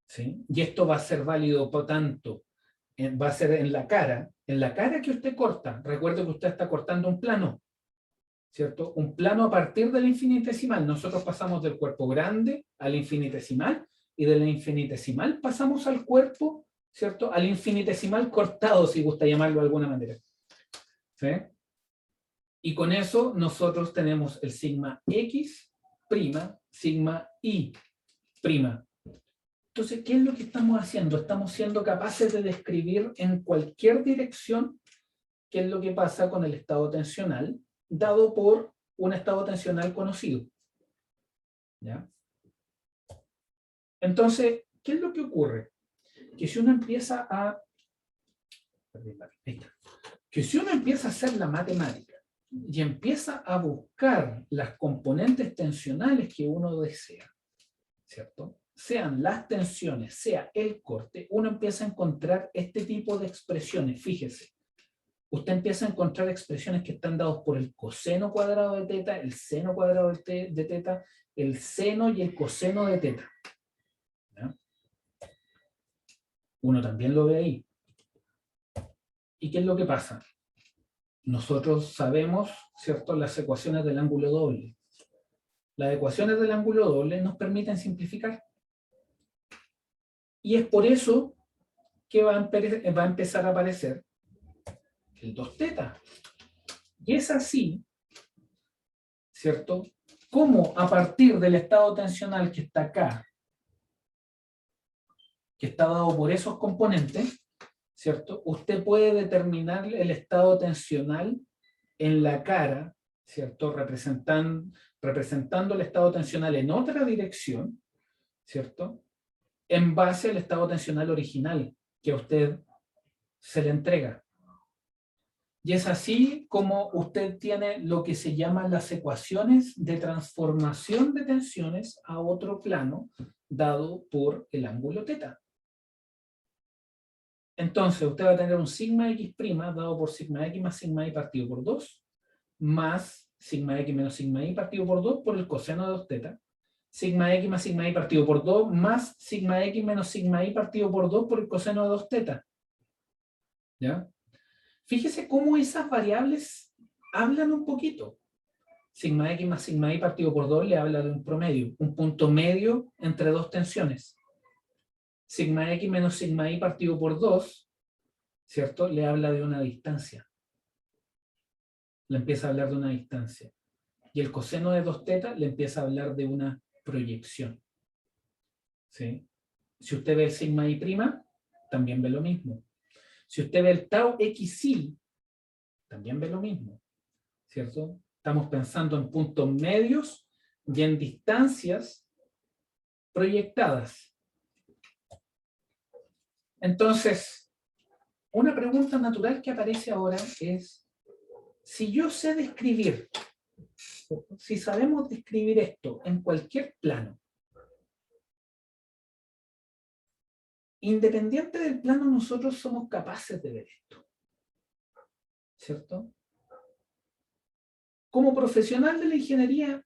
¿sí? Y esto va a ser válido, por tanto, va a ser en la cara que usted corta. Recuerde que usted está cortando un plano, ¿cierto? Un plano a partir del infinitesimal. Nosotros pasamos del cuerpo grande al infinitesimal, y del infinitesimal pasamos al cuerpo, ¿cierto?, al infinitesimal cortado, si gusta llamarlo de alguna manera, ¿sí? Y con eso nosotros tenemos el sigma X prima, sigma Y prima. Entonces, ¿qué es lo que estamos haciendo? Estamos siendo capaces de describir en cualquier dirección qué es lo que pasa con el estado tensional, dado por un estado tensional conocido, ¿ya? Entonces, ¿qué es lo que ocurre? Que si uno empieza a... Que si uno empieza a hacer la matemática y empieza a buscar las componentes tensionales que uno desea, ¿cierto?, sean las tensiones, sea el corte, uno empieza a encontrar este tipo de expresiones. Fíjese, usted empieza a encontrar expresiones que están dadas por el coseno cuadrado de teta, el seno cuadrado de teta, el seno y el coseno de teta, ¿ya? Uno también lo ve ahí. ¿Y qué es lo que pasa? Nosotros sabemos, ¿cierto?, las ecuaciones del ángulo doble. Las ecuaciones del ángulo doble nos permiten simplificar. Y es por eso que va a empezar a aparecer el 2 teta. Y es así, ¿cierto?, cómo a partir del estado tensional que está acá, que está dado por esos componentes, ¿cierto? Usted puede determinar el estado tensional en la cara, ¿cierto? Representando el estado tensional en otra dirección, ¿cierto? En base al estado tensional original que a usted se le entrega. Y es así como usted tiene lo que se llaman las ecuaciones de transformación de tensiones a otro plano dado por el ángulo θ. Entonces, usted va a tener un sigma x' dado por sigma x más sigma y partido por 2, más sigma x menos sigma y partido por 2 por el coseno de 2θ, sigma x más sigma y partido por 2 más sigma x menos sigma y partido por 2 por el coseno de 2θ. ¿Ya? Fíjese cómo esas variables hablan un poquito. Sigma x más sigma y partido por 2 le habla de un promedio, un punto medio entre dos tensiones. Sigma x menos sigma y partido por 2, ¿cierto? Le habla de una distancia. Le empieza a hablar de una distancia. Y el coseno de 2θ le empieza a hablar de una proyección. ¿Sí? Si usted ve el sigma y prima, también ve lo mismo. Si usted ve el tau xi, también ve lo mismo. ¿Cierto? Estamos pensando en puntos medios y en distancias proyectadas. Entonces, una pregunta natural que aparece ahora es, si yo sé describir, si sabemos describir esto en cualquier plano, independiente del plano, nosotros somos capaces de ver esto. ¿Cierto? Como profesional de la ingeniería,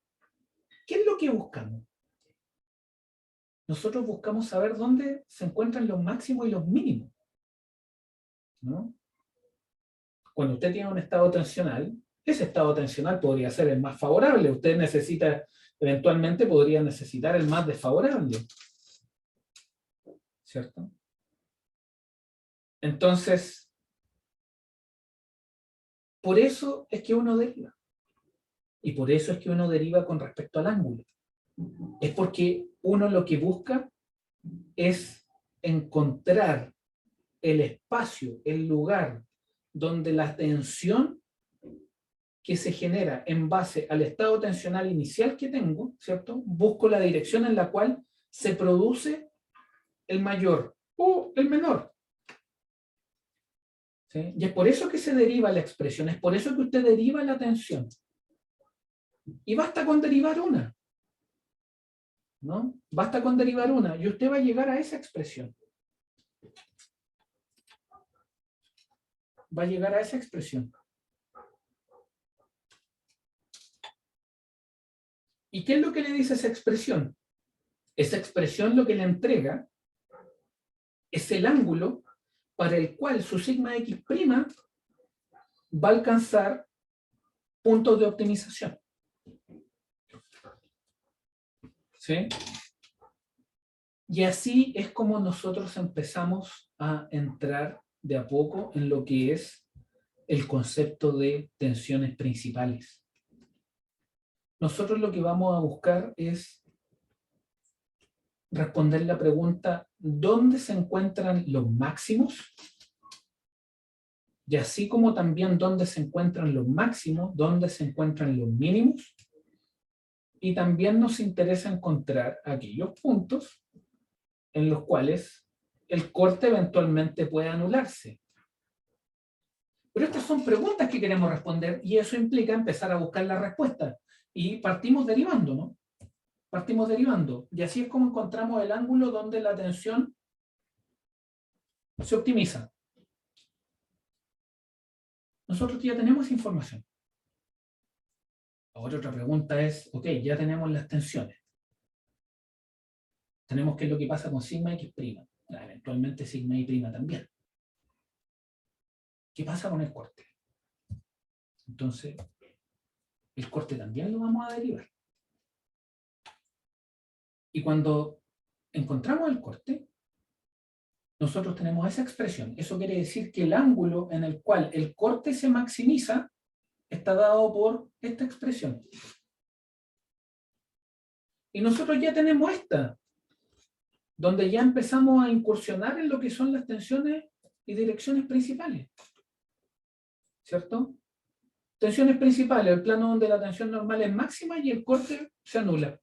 ¿qué es lo que buscamos? Nosotros buscamos saber dónde se encuentran los máximos y los mínimos, ¿no? Cuando usted tiene un estado tensional, ese estado tensional podría ser el más favorable. Usted necesita, eventualmente podría necesitar el más desfavorable. ¿Cierto? Entonces, por eso es que uno deriva. Y por eso es que uno deriva con respecto al ángulo. Es porque uno lo que busca es encontrar el espacio, el lugar donde la tensión que se genera en base al estado tensional inicial que tengo, ¿cierto? Busco la dirección en la cual se produce el mayor o el menor. ¿Sí? Y es por eso que se deriva la expresión, es por eso que usted deriva la tensión. Y basta con derivar una, ¿no? Basta con derivar una y usted va a llegar a esa expresión. Va a llegar a esa expresión. ¿Y qué es lo que le dice esa expresión? Esa expresión lo que le entrega es el ángulo para el cual su sigma x' va a alcanzar puntos de optimización. ¿Sí? Y así es como nosotros empezamos a entrar de a poco en lo que es el concepto de tensiones principales. Nosotros lo que vamos a buscar es responder la pregunta, ¿dónde se encuentran los máximos? Y así como también dónde se encuentran los máximos, dónde se encuentran los mínimos. Y también nos interesa encontrar aquellos puntos en los cuales el corte eventualmente puede anularse. Pero estas son preguntas que queremos responder y eso implica empezar a buscar la respuesta. Y partimos derivando, ¿no? Partimos derivando. Y así es como encontramos el ángulo donde la tensión se optimiza. Nosotros ya tenemos información. Ahora otra pregunta es, ok, ya tenemos las tensiones. Tenemos qué es lo que pasa con sigma x'. Eventualmente sigma y' también. ¿Qué pasa con el corte? Entonces, el corte también lo vamos a derivar. Y cuando encontramos el corte, nosotros tenemos esa expresión. Eso quiere decir que el ángulo en el cual el corte se maximiza está dado por esta expresión. Y nosotros ya tenemos esta, donde ya empezamos a incursionar en lo que son las tensiones y direcciones principales. ¿Cierto? Tensiones principales, el plano donde la tensión normal es máxima y el corte se anula.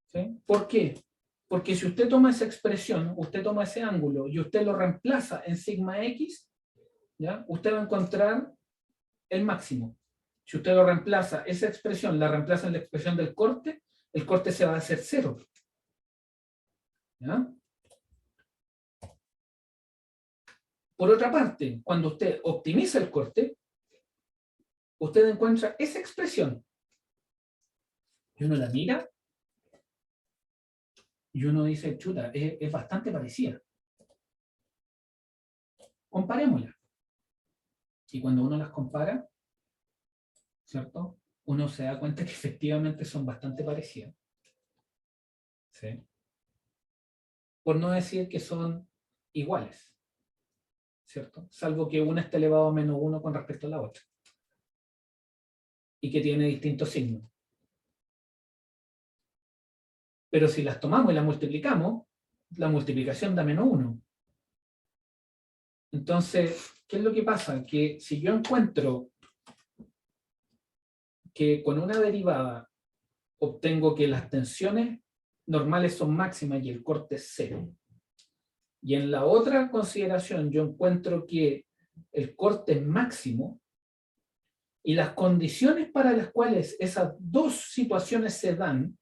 ¿Sí? ¿Por qué? Porque si usted toma esa expresión, usted toma ese ángulo y usted lo reemplaza en sigma x, ¿ya? Usted va a encontrar el máximo. Si usted lo reemplaza, esa expresión la reemplaza en la expresión del corte, el corte se va a hacer 0. ¿Ya? Por otra parte, cuando usted optimiza el corte, usted encuentra esa expresión. Y uno la mira y uno dice, chuta, es bastante parecida. Comparémosla. Y cuando uno las compara, ¿cierto? Uno se da cuenta que efectivamente son bastante parecidas. ¿Sí? Por no decir que son iguales, ¿cierto? Salvo que una esté elevado a menos 1 con respecto a la otra. Y que tiene distintos signos. Pero si las tomamos y las multiplicamos, la multiplicación da menos 1. Entonces, ¿qué es lo que pasa? Que si yo encuentro que con una derivada obtengo que las tensiones normales son máximas y el corte es 0, y en la otra consideración yo encuentro que el corte es máximo, y las condiciones para las cuales esas dos situaciones se dan,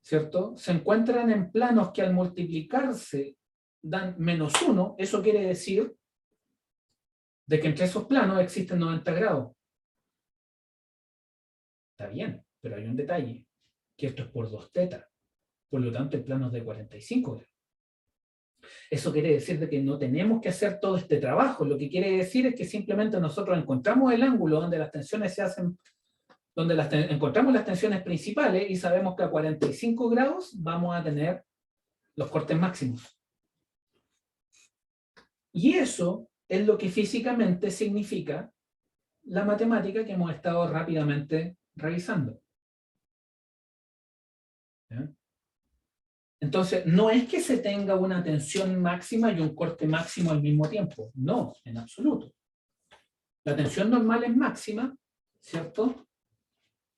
¿cierto? Se encuentran en planos que al multiplicarse dan menos 1, eso quiere decir de que entre esos planos existen 90 grados. Está bien, pero hay un detalle, que esto es por 2 teta, por lo tanto el plano es de 45 grados. Eso quiere decir de que no tenemos que hacer todo este trabajo, lo que quiere decir es que simplemente nosotros encontramos el ángulo donde las tensiones se hacen, donde encontramos las tensiones principales y sabemos que a 45 grados vamos a tener los cortes máximos. Y eso es lo que físicamente significa la matemática que hemos estado rápidamente revisando. ¿Ya? Entonces, no es que se tenga una tensión máxima y un corte máximo al mismo tiempo. No, en absoluto. La tensión normal es máxima, ¿cierto?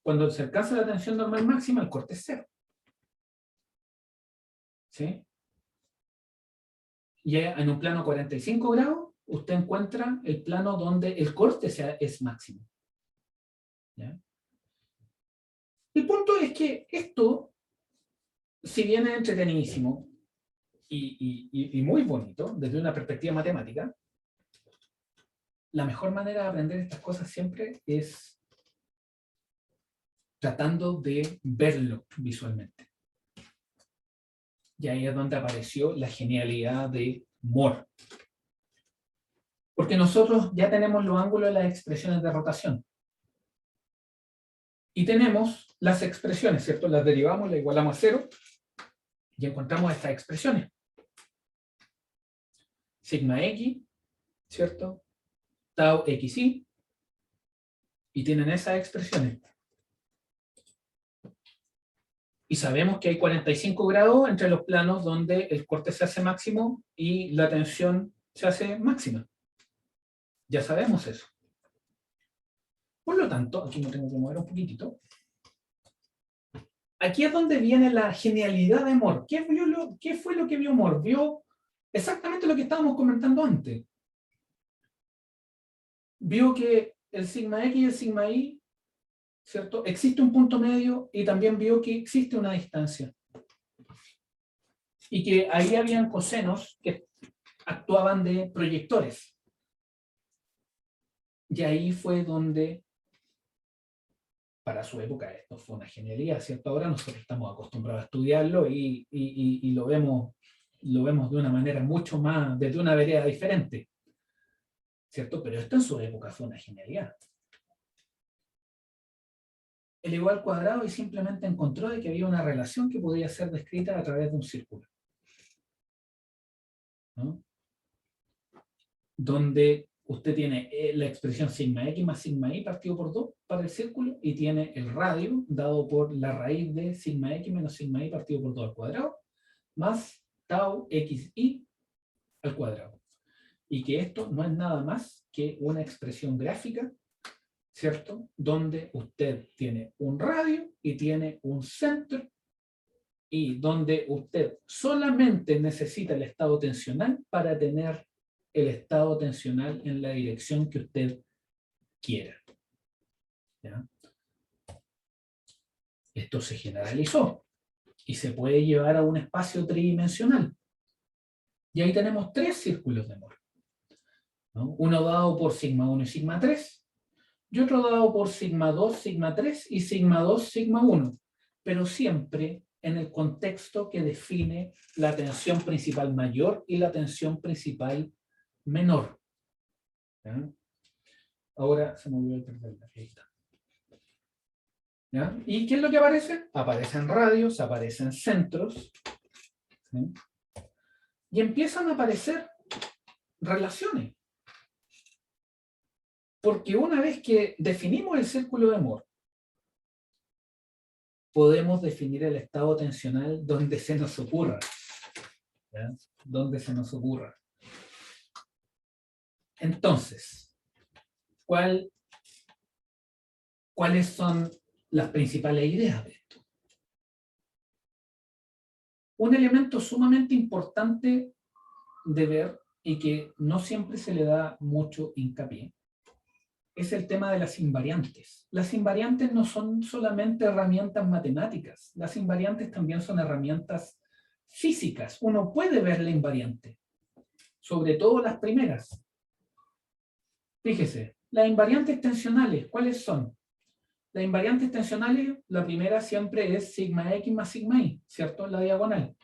Cuando se alcanza la tensión normal máxima, el corte es 0. ¿Sí? Y en un plano 45 grados, usted encuentra el plano donde el corte es máximo. ¿Ya? El punto es que esto, si bien es entretenidísimo y muy bonito desde una perspectiva matemática, la mejor manera de aprender estas cosas siempre es tratando de verlo visualmente. Y ahí es donde apareció la genialidad de Moore. Porque nosotros ya tenemos los ángulos de las expresiones de rotación. Y tenemos las expresiones, ¿cierto? Las derivamos, las igualamos a 0 y encontramos estas expresiones. Sigma x, ¿cierto? Tau xy. Y tienen esas expresiones. Y sabemos que hay 45 grados entre los planos donde el corte se hace máximo y la tensión se hace máxima. Ya sabemos eso. Por lo tanto, aquí me tengo que mover un poquitito. Aquí es donde viene la genialidad de Moore. ¿Qué fue lo que vio Moore? Vio exactamente lo que estábamos comentando antes. Vio que el sigma x y el sigma y, ¿cierto? Existe un punto medio y también vio que existe una distancia. Y que ahí habían cosenos que actuaban de proyectores. Y ahí fue donde, para su época, esto fue una genialidad, ¿cierto? Ahora nosotros estamos acostumbrados a estudiarlo y lo vemos de una manera mucho más, desde una vereda diferente, ¿cierto? Pero esto en su época fue una genialidad. Elevó al cuadrado y simplemente encontró de que había una relación que podía ser descrita a través de un círculo, ¿no? Donde usted tiene la expresión sigma x más sigma y partido por 2 para el círculo, y tiene el radio dado por la raíz de sigma x menos sigma y partido por 2 al cuadrado, más tau xi al cuadrado. Y que esto no es nada más que una expresión gráfica, ¿cierto? Donde usted tiene un radio y tiene un centro, y donde usted solamente necesita el estado tensional para tener el estado tensional en la dirección que usted quiera. ¿Ya? Esto se generalizó y se puede llevar a un espacio tridimensional. Y ahí tenemos 3 círculos de Moore, ¿no? Uno dado por sigma 1 y sigma 3, y otro dado por sigma 2, sigma 3 y sigma 2, sigma 1, pero siempre en el contexto que define la tensión principal mayor y la tensión principal menor. ¿Ya? Ahora se me olvidó perder la fiesta. ¿Ya? ¿Y qué es lo que aparece? Aparecen radios, aparecen centros, ¿sí? Y empiezan a aparecer relaciones. Porque una vez que definimos el círculo de Moore, podemos definir el estado tensional donde se nos ocurra. ¿Ya? Donde se nos ocurra. Entonces, ¿cuáles son las principales ideas de esto? Un elemento sumamente importante de ver y que no siempre se le da mucho hincapié es el tema de las invariantes. Las invariantes no son solamente herramientas matemáticas, las invariantes también son herramientas físicas. Uno puede ver la invariante, sobre todo las primeras. Fíjese, las invariantes tensionales, ¿cuáles son? Las invariantes tensionales, la primera siempre es sigma x más sigma y, ¿cierto? La diagonal.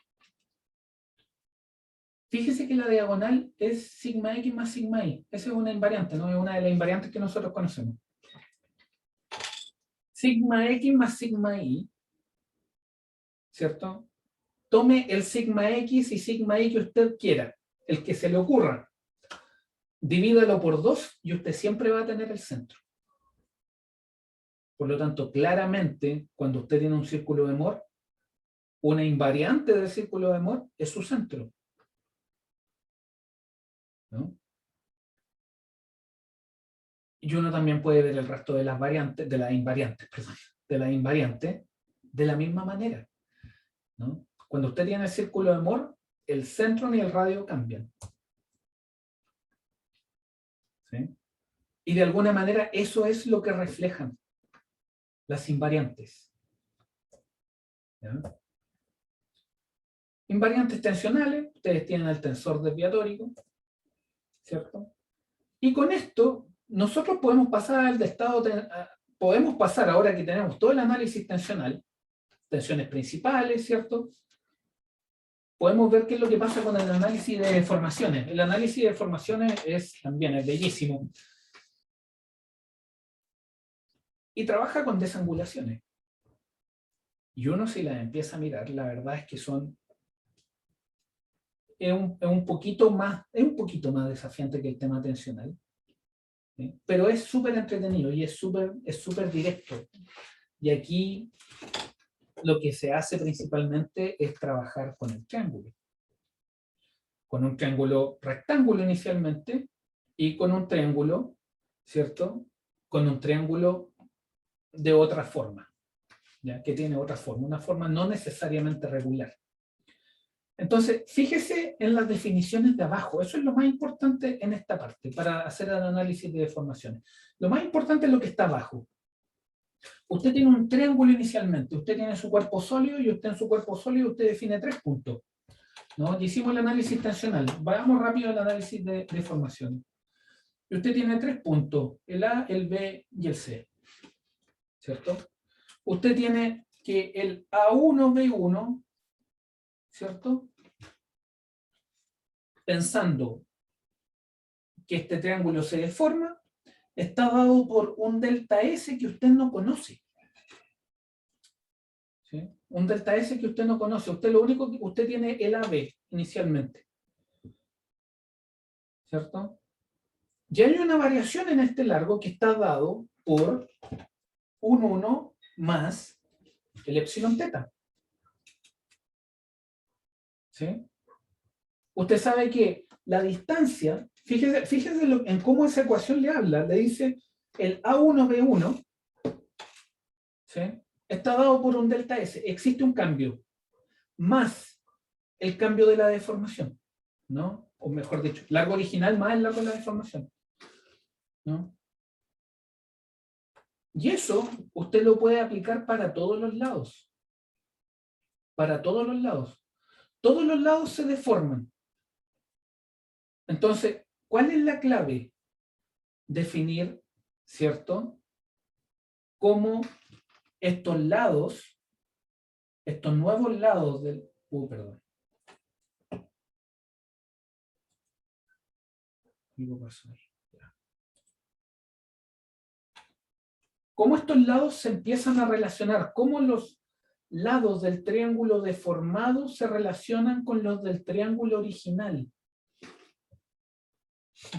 Fíjese que la diagonal es sigma x más sigma y. Esa es una invariante, ¿no? Es una de las invariantes que nosotros conocemos. Sigma x más sigma y, ¿cierto? Tome el sigma x y sigma y que usted quiera, el que se le ocurra. Divídalo por 2 y usted siempre va a tener el centro. Por lo tanto, claramente, cuando usted tiene un círculo de Moore, una invariante del círculo de Moore es su centro, ¿no? Y uno también puede ver el resto de las variantes, de las invariantes, perdón, de las invariantes, de la misma manera, ¿no? Cuando usted tiene el círculo de Moore, el centro ni el radio cambian, ¿sí? Y de alguna manera eso es lo que reflejan las invariantes, ¿ya? Invariantes tensionales, ustedes tienen el tensor desviatórico, ¿cierto? Y con esto, nosotros podemos pasar al estado, podemos pasar ahora que tenemos todo el análisis tensional, tensiones principales, ¿cierto? Podemos ver qué es lo que pasa con el análisis de deformaciones. El análisis de deformaciones también es bellísimo. Y trabaja con desangulaciones. Y uno si las empieza a mirar, la verdad es que es un poquito más desafiante que el tema tensional, ¿sí? Pero es súper entretenido y es súper directo. Y aquí lo que se hace principalmente es trabajar con el triángulo. Con un triángulo rectángulo inicialmente y con un triángulo, ¿cierto? Con un triángulo de otra forma, ¿ya? Que tiene otra forma, una forma no necesariamente regular. Entonces, fíjese en las definiciones de abajo. Eso es lo más importante en esta parte, para hacer el análisis de deformaciones. Lo más importante es lo que está abajo. Usted tiene un triángulo inicialmente, usted tiene su cuerpo sólido y usted en su cuerpo sólido usted define 3 puntos, ¿no? Y hicimos el análisis tensional. Vayamos rápido al análisis de deformaciones. Y usted tiene 3 puntos, el A, el B y el C, ¿cierto? Usted tiene que el A1, B1, ¿cierto? Pensando que este triángulo se deforma, está dado por un delta S que usted no conoce, ¿sí? Un delta S que usted no conoce. Usted lo único que usted tiene el AB inicialmente, ¿cierto? Y hay una variación en este largo que está dado por un 1 más el epsilon teta. ¿Sí? Usted sabe que la distancia, fíjese en cómo esa ecuación le habla, le dice el A1B1, ¿sí? Está dado por un delta S, existe un cambio, más el cambio de la deformación, ¿no? O mejor dicho, largo original más el largo de la deformación, ¿no? Y eso usted lo puede aplicar para todos los lados. Para todos los lados. Todos los lados se deforman. Entonces, ¿cuál es la clave? Definir, ¿cierto? Cómo estos lados, estos nuevos lados del... perdón. Algo pasó ahí. Cómo estos lados se empiezan a relacionar, cómo los lados del triángulo deformado se relacionan con los del triángulo original.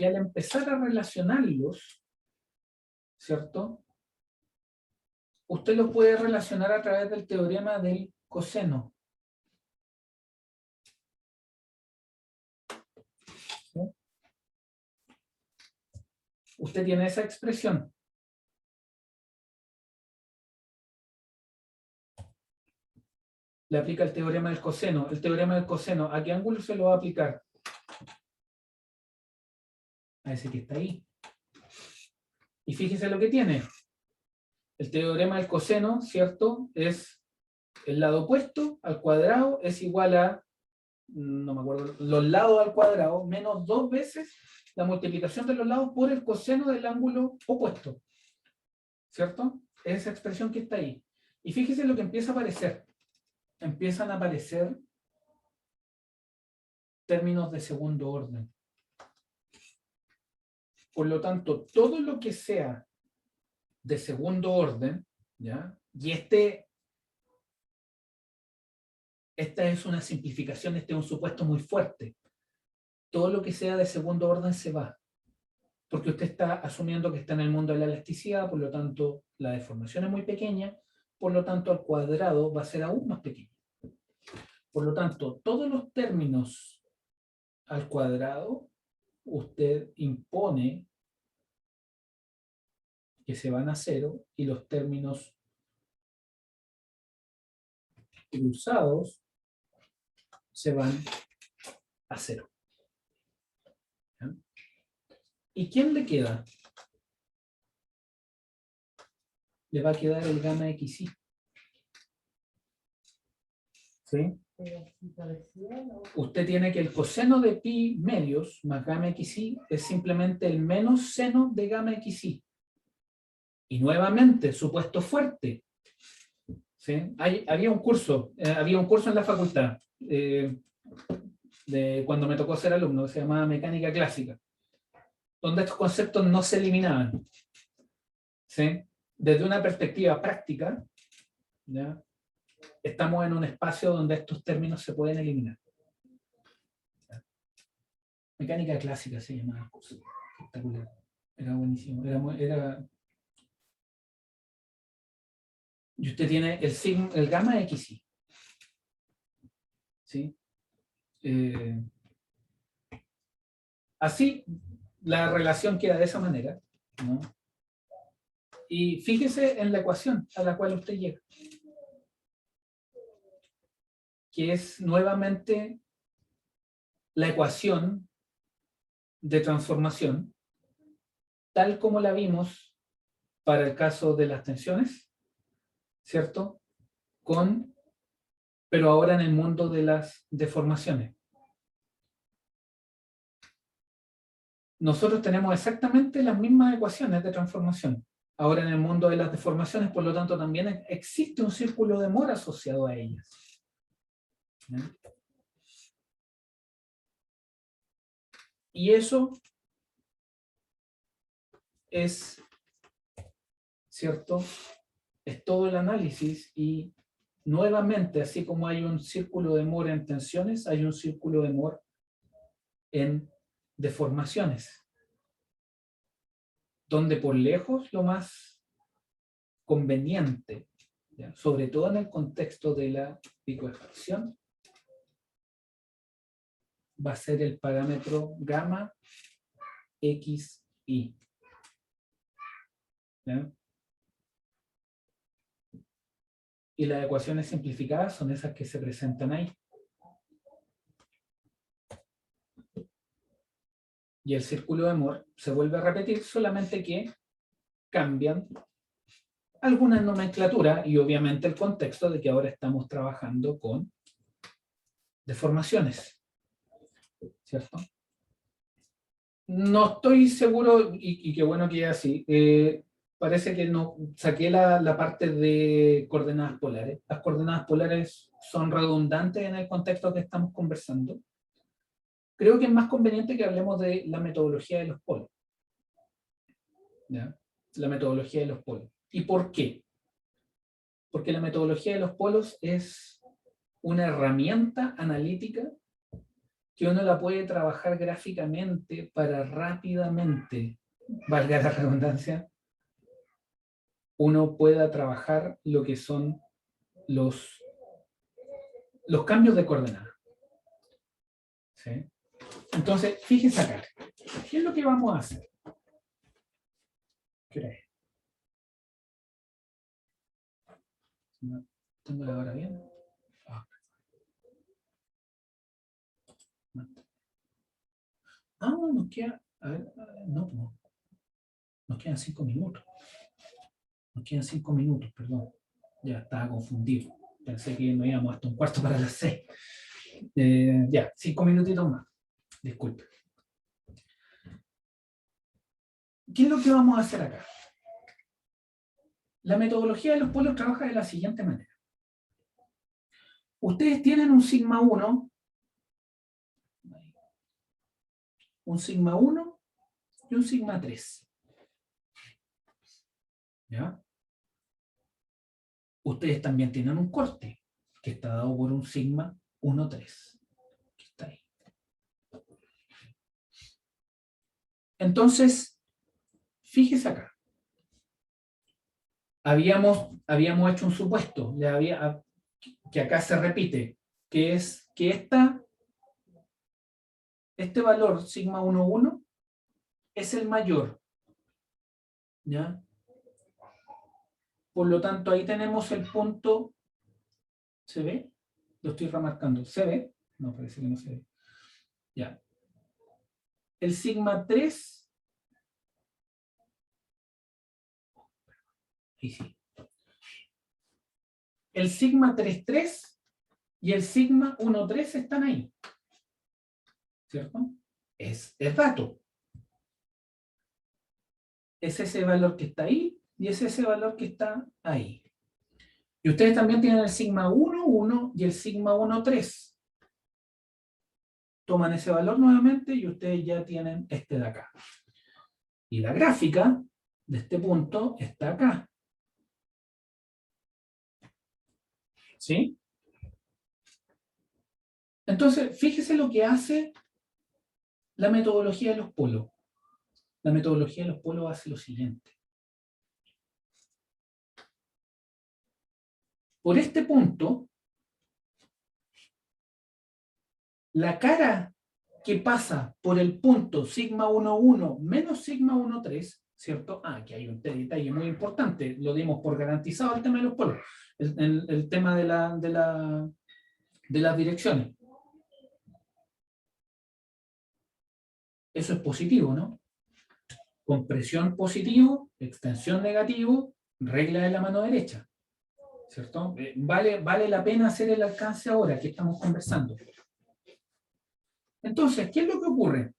Y al empezar a relacionarlos, ¿cierto? Usted los puede relacionar a través del teorema del coseno. ¿Sí? Usted tiene esa expresión. Le aplica el teorema del coseno. El teorema del coseno, ¿a qué ángulo se lo va a aplicar? A ese que está ahí. Y fíjese lo que tiene. El teorema del coseno, ¿cierto? Es el lado opuesto al cuadrado es igual a, no me acuerdo, los lados al cuadrado menos 2 veces la multiplicación de los lados por el coseno del ángulo opuesto. ¿Cierto? Esa expresión que está ahí. Y fíjese lo que empieza a aparecer. Empiezan a aparecer términos de segundo orden. Por lo tanto, todo lo que sea de segundo orden, ¿ya? Y esta es una simplificación, este es un supuesto muy fuerte. Todo lo que sea de segundo orden se va. Porque usted está asumiendo que está en el mundo de la elasticidad, por lo tanto, la deformación es muy pequeña, por lo tanto, al cuadrado va a ser aún más pequeño. Por lo tanto, todos los términos al cuadrado, usted impone que se van a cero, y los términos cruzados se van a cero. ¿Ya? ¿Y quién le queda? Le va a quedar el gamma xi. ¿Sí? Usted tiene que el coseno de pi medios más gamma xi es simplemente el menos seno de gamma xi. Y nuevamente, supuesto fuerte. ¿Sí? Había un curso en la facultad de cuando me tocó ser alumno, que se llamaba mecánica clásica, donde estos conceptos no se eliminaban. ¿Sí? Desde una perspectiva práctica, ¿ya? Estamos en un espacio donde estos términos se pueden eliminar. Mecánica clásica se llamaba el curso. Espectacular. Era buenísimo. Y usted tiene el gamma xi. ¿Sí? Así, la relación queda de esa manera, ¿no? Y fíjese en la ecuación a la cual usted llega, que es nuevamente la ecuación de transformación, tal como la vimos para el caso de las tensiones, ¿cierto? Pero ahora en el mundo de las deformaciones. Nosotros tenemos exactamente las mismas ecuaciones de transformación. Ahora en el mundo de las deformaciones, por lo tanto, también existe un círculo de Moore asociado a ellas. ¿Sí? Y eso es, ¿cierto? Es todo el análisis y nuevamente, así como hay un círculo de Moore en tensiones, hay un círculo de Moore en deformaciones. donde por lejos lo más conveniente, ¿ya? Sobre todo en el contexto de la picoexpansión, va a ser el parámetro gamma xi. ¿Ya? Y las ecuaciones simplificadas son esas que se presentan ahí. Y el círculo de Moore se vuelve a repetir, solamente que cambian algunas nomenclaturas y obviamente el contexto de que ahora estamos trabajando con deformaciones, ¿cierto? No estoy seguro, y qué bueno que es así, parece que no saqué la parte de coordenadas polares. Las coordenadas polares son redundantes en el contexto que estamos conversando. Creo que es más conveniente que hablemos de la metodología de los polos. ¿Ya? La metodología de los polos. ¿Y por qué? Porque la metodología de los polos es una herramienta analítica que uno la puede trabajar gráficamente para rápidamente, valga la redundancia, uno pueda trabajar lo que son los cambios de coordenadas. ¿Sí? Entonces, fíjense acá. ¿Qué es lo que vamos a hacer? ¿Qué hora es? ¿Tengo la hora bien? Nos queda... A ver, no. Nos quedan 5 minutos. Nos quedan 5 minutos, perdón. Ya estaba confundido. Pensé que nos íbamos hasta un cuarto para las 6. Ya, 5 minutitos más. Disculpe. ¿Qué es lo que vamos a hacer acá? La metodología de los polos trabaja de la siguiente manera. Ustedes tienen un sigma 1, un sigma 1 y un sigma 3. ¿Ya? Ustedes también tienen un corte, que está dado por un sigma 1, 3. Que está ahí. Entonces, fíjese acá. Habíamos hecho un supuesto, que acá se repite, que es que este valor sigma 1, 1 es el mayor. ¿Ya? Por lo tanto, ahí tenemos el punto. ¿Se ve? Lo estoy remarcando. ¿Se ve? No, parece que no se ve. Ya. El sigma 3. Ahí sí. El sigma 3, 3 y el sigma 1, 3 están ahí. ¿Cierto? Es dato. Es ese valor que está ahí y es ese valor que está ahí. Y ustedes también tienen el sigma 1, 1 y el sigma 1, 3. Toman ese valor nuevamente y ustedes ya tienen este de acá. Y la gráfica de este punto está acá. ¿Sí? Entonces, fíjese lo que hace la metodología de los polos. La metodología de los polos hace lo siguiente. Por este punto, la cara que pasa por el punto sigma 1, 1 menos sigma 1, 3, ¿cierto? Aquí hay un detalle muy importante, lo dimos por garantizado el tema de los polos, el tema de las direcciones. Eso es positivo, ¿no? Compresión positivo, extensión negativo, regla de la mano derecha, ¿cierto? Vale la pena hacer el alcance ahora que estamos conversando. Entonces, ¿qué es lo que ocurre?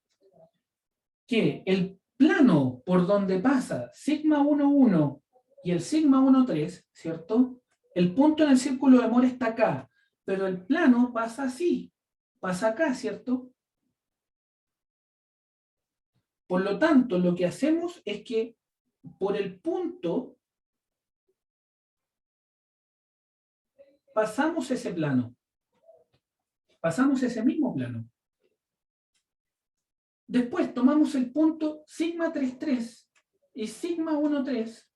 Que el plano por donde pasa sigma 1, 1 y el sigma 1, 3, ¿cierto? El punto en el círculo de Moore está acá, pero el plano pasa así, pasa acá, ¿cierto? Por lo tanto, lo que hacemos es que por el punto pasamos ese plano, pasamos ese mismo plano. Después tomamos el punto sigma 3, 3 y sigma 1,3,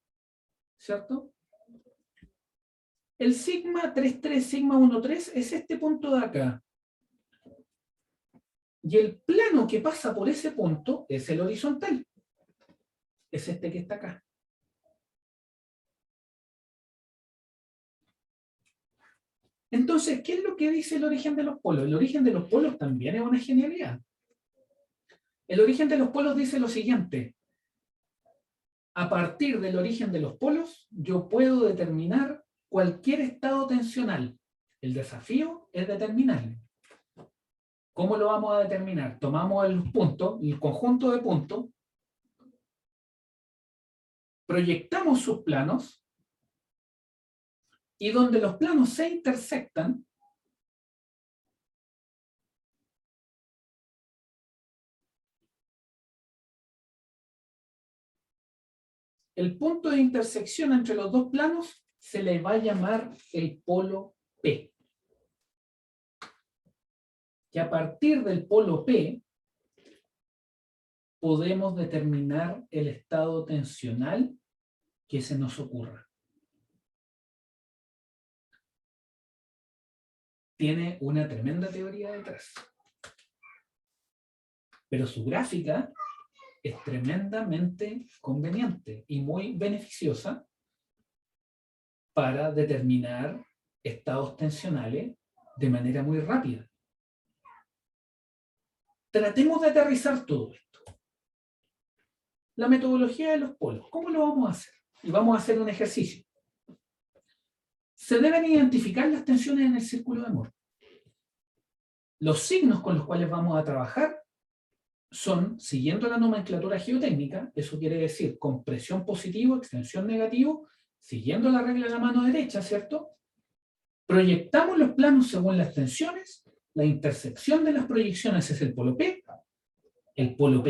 ¿cierto? El sigma 3,3, sigma 1,3 es este punto de acá. Y el plano que pasa por ese punto es el horizontal. Es este que está acá. Entonces, ¿qué es lo que dice el origen de los polos? El origen de los polos también es una genialidad. El origen de los polos dice lo siguiente. A partir del origen de los polos, yo puedo determinar cualquier estado tensional. El desafío es determinarlo. ¿Cómo lo vamos a determinar? Tomamos el punto, el conjunto de puntos, proyectamos sus planos, y donde los planos se intersectan, el punto de intersección entre los dos planos se le va a llamar el polo P. Y a partir del polo P podemos determinar el estado tensional que se nos ocurra. Tiene una tremenda teoría detrás. Pero su gráfica es tremendamente conveniente y muy beneficiosa para determinar estados tensionales de manera muy rápida. Tratemos de aterrizar todo esto. La metodología de los polos, ¿cómo lo vamos a hacer? Y vamos a hacer un ejercicio. Se deben identificar las tensiones en el círculo de Moore. Los signos con los cuales vamos a trabajar son, siguiendo la nomenclatura geotécnica, eso quiere decir compresión positivo, extensión negativo, siguiendo la regla de la mano derecha, ¿cierto? Proyectamos los planos según las tensiones, la intersección de las proyecciones es el polo P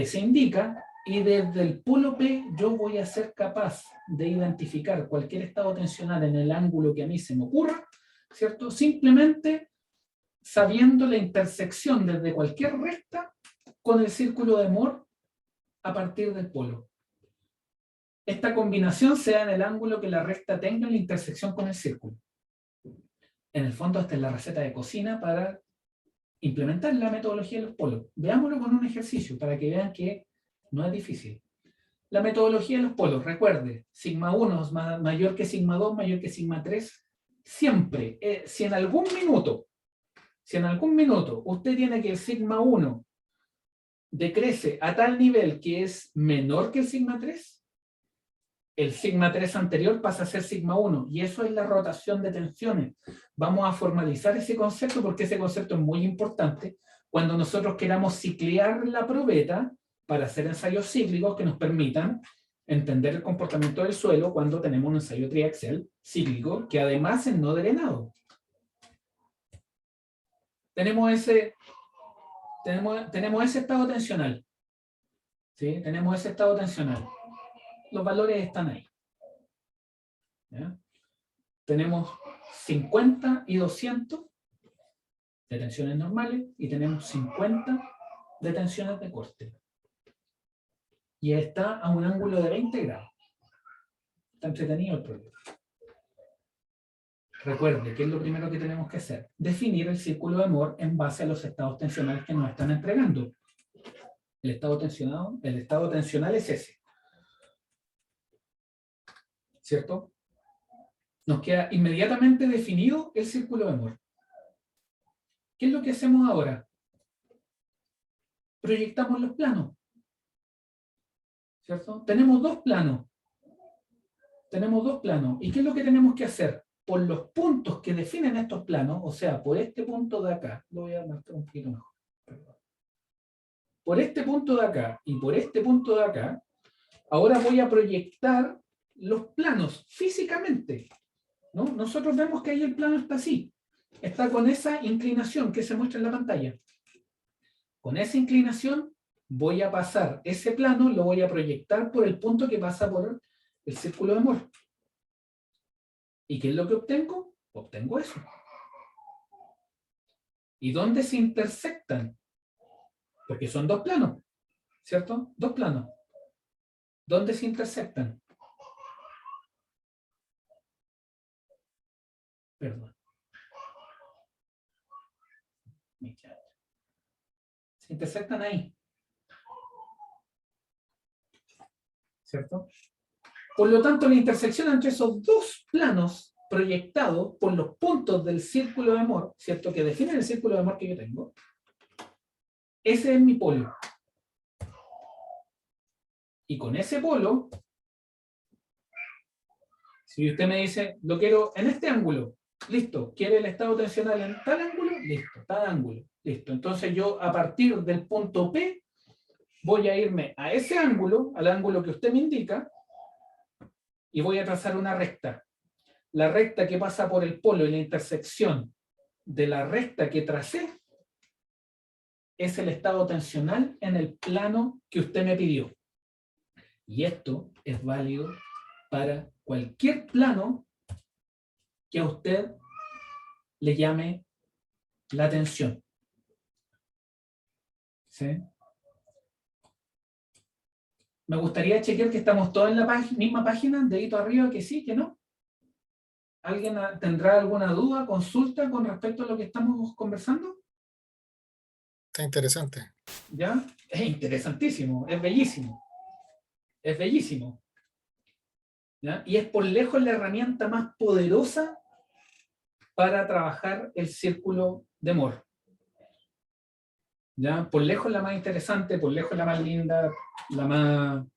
se indica, y desde el polo P yo voy a ser capaz de identificar cualquier estado tensional en el ángulo que a mí se me ocurra, ¿cierto? Simplemente sabiendo la intersección desde cualquier recta con el círculo de Moore a partir del polo. Esta combinación se da en el ángulo que la recta tenga en la intersección con el círculo. En el fondo, esta es la receta de cocina para implementar la metodología de los polos. Veámoslo con un ejercicio para que vean que no es difícil. La metodología de los polos, recuerde, sigma 1 es mayor que sigma 2, mayor que sigma 3. Siempre, si en algún minuto usted tiene que el sigma 1 decrece a tal nivel que es menor que el sigma 3, el sigma 3 anterior pasa a ser sigma 1, y eso es la rotación de tensiones. Vamos a formalizar ese concepto porque ese concepto es muy importante cuando nosotros queramos ciclear la probeta para hacer ensayos cíclicos que nos permitan entender el comportamiento del suelo cuando tenemos un ensayo triaxial cíclico que además es no drenado. Tenemos ese estado tensional. ¿Sí? Tenemos ese estado tensional. Los valores están ahí. ¿Ya? Tenemos 50 y 200 de tensiones normales y tenemos 50 de tensiones de corte. Y está a un ángulo de 20 grados. Está entretenido el problema. Recuerde, ¿qué es lo primero que tenemos que hacer? Definir el círculo de Moore en base a los estados tensionales que nos están entregando. El estado tensional es ese. ¿Cierto? Nos queda inmediatamente definido el círculo de Moore. ¿Qué es lo que hacemos ahora? Proyectamos los planos. ¿Cierto? Tenemos dos planos. ¿Y qué es lo que tenemos que hacer? Por los puntos que definen estos planos, o sea, por este punto de acá, lo voy a marcar un poquito mejor. Perdón. Por este punto de acá y por este punto de acá, ahora voy a proyectar los planos físicamente. ¿No? Nosotros vemos que ahí el plano está así. Está con esa inclinación que se muestra en la pantalla. Con esa inclinación voy a pasar ese plano, lo voy a proyectar por el punto que pasa por el círculo de Moore. ¿Y qué es lo que obtengo? Obtengo eso. ¿Y dónde se intersectan? Porque son dos planos, ¿cierto? Dos planos. ¿Dónde se intersectan? Perdón. Se intersectan ahí. ¿Cierto? Por lo tanto, la intersección entre esos dos planos proyectados por los puntos del círculo de Moore, ¿cierto? Que definen el círculo de Moore que yo tengo, ese es mi polo. Y con ese polo, si usted me dice, lo quiero en este ángulo, listo, quiere el estado tensional en tal ángulo, listo, tal ángulo, listo. Entonces yo a partir del punto P voy a irme a ese ángulo, al ángulo que usted me indica, y voy a trazar una recta. La recta que pasa por el polo y la intersección de la recta que tracé es el estado tensional en el plano que usted me pidió. Y esto es válido para cualquier plano que a usted le llame la atención. ¿Sí? Me gustaría chequear que estamos todos en la misma página, dedito arriba, que sí, que no. ¿Alguien tendrá alguna duda, consulta con respecto a lo que estamos conversando? Está interesante. ¿Ya? Es interesantísimo, es bellísimo. Es bellísimo. ¿Ya? Y es por lejos la herramienta más poderosa para trabajar el círculo de Moore. ¿Ya? Por lejos la más interesante, por lejos la más linda, la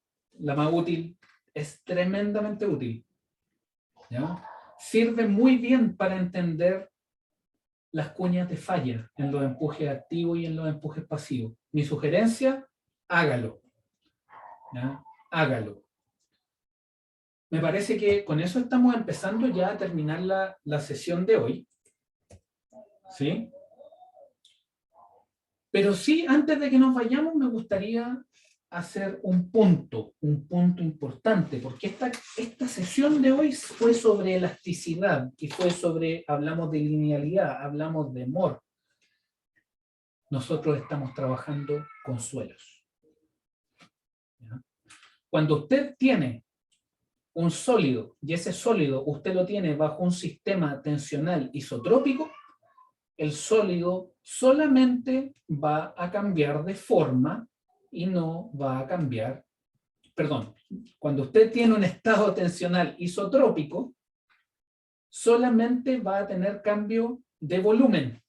más útil. Es tremendamente útil. ¿Ya? Sirve muy bien para entender las cuñas de falla en los empujes activos y en los empujes pasivos. Mi sugerencia, hágalo. ¿Ya? Hágalo. Me parece que con eso estamos empezando ya a terminar la sesión de hoy. ¿Sí? Pero sí, antes de que nos vayamos, me gustaría hacer un punto importante, porque esta sesión de hoy fue sobre elasticidad, y fue sobre, hablamos de linealidad, hablamos de Moore. Nosotros estamos trabajando con suelos. ¿Ya? Cuando usted tiene un sólido, y ese sólido usted lo tiene bajo un sistema tensional isotrópico, el sólido solamente va a cambiar de forma y no va a cambiar, perdón, cuando usted tiene un estado tensional isotrópico, solamente va a tener cambio de volumen,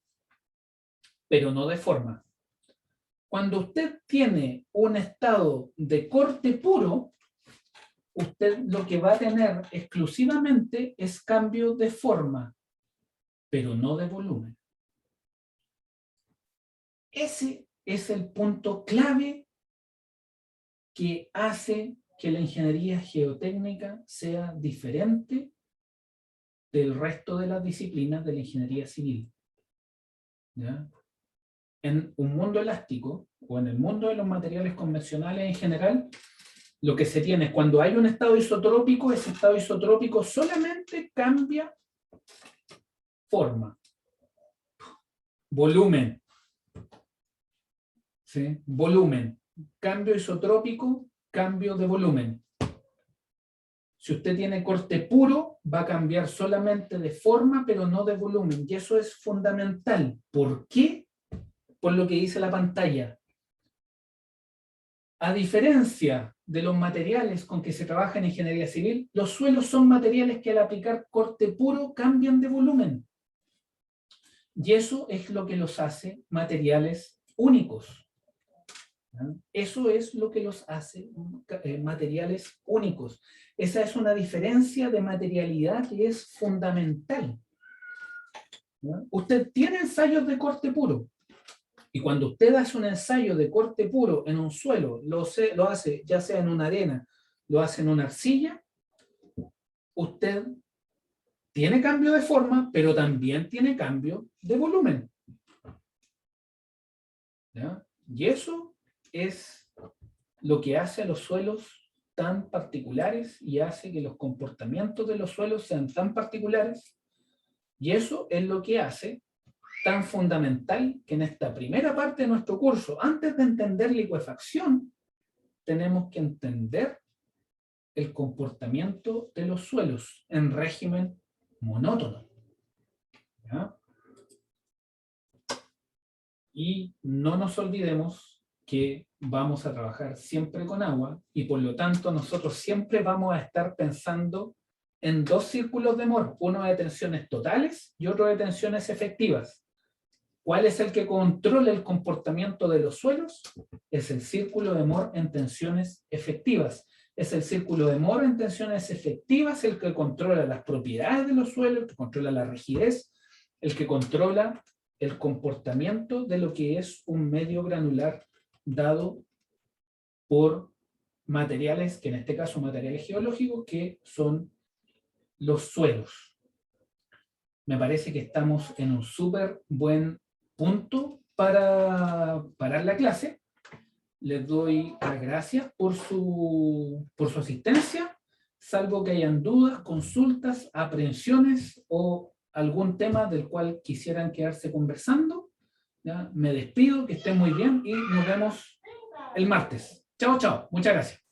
pero no de forma. Cuando usted tiene un estado de corte puro, usted lo que va a tener exclusivamente es cambio de forma, pero no de volumen. Ese es el punto clave que hace que la ingeniería geotécnica sea diferente del resto de las disciplinas de la ingeniería civil. ¿Ya? En un mundo elástico, o en el mundo de los materiales convencionales en general, lo que se tiene es cuando hay un estado isotrópico, ese estado isotrópico solamente cambia forma, volumen. ¿Sí? Volumen. Cambio isotrópico, cambio de volumen. Si usted tiene corte puro, va a cambiar solamente de forma, pero no de volumen. Y eso es fundamental. ¿Por qué? Por lo que dice la pantalla. A diferencia de los materiales con que se trabaja en ingeniería civil, los suelos son materiales que al aplicar corte puro cambian de volumen. Y eso es lo que los hace materiales únicos. Eso es lo que los hace materiales únicos. Esa es una diferencia de materialidad que es fundamental. ¿No? Usted tiene ensayos de corte puro. Y cuando usted hace un ensayo de corte puro en un suelo, lo hace ya sea en una arena, lo hace en una arcilla, usted tiene cambio de forma, pero también tiene cambio de volumen. ¿Ya? Y eso es lo que hace a los suelos tan particulares y hace que los comportamientos de los suelos sean tan particulares. Y eso es lo que hace tan fundamental que en esta primera parte de nuestro curso, antes de entender licuefacción, tenemos que entender el comportamiento de los suelos en régimen monótono. ¿Ya? Y no nos olvidemos que vamos a trabajar siempre con agua y por lo tanto nosotros siempre vamos a estar pensando en dos círculos de Moore, uno de tensiones totales y otro de tensiones efectivas. ¿Cuál es el que controla el comportamiento de los suelos? Es el círculo de Moore en tensiones efectivas. Es el círculo de Moore en tensiones efectivas el que controla las propiedades de los suelos, el que controla la rigidez, el que controla el comportamiento de lo que es un medio granular dado por materiales, que en este caso materiales geológicos, que son los suelos. Me parece que estamos en un súper buen punto para parar la clase. Les doy las gracias por su asistencia, salvo que hayan dudas, consultas, aprehensiones o algún tema del cual quisieran quedarse conversando. ¿Ya? Me despido, que estén muy bien y nos vemos el martes. Chao, chao. Muchas gracias.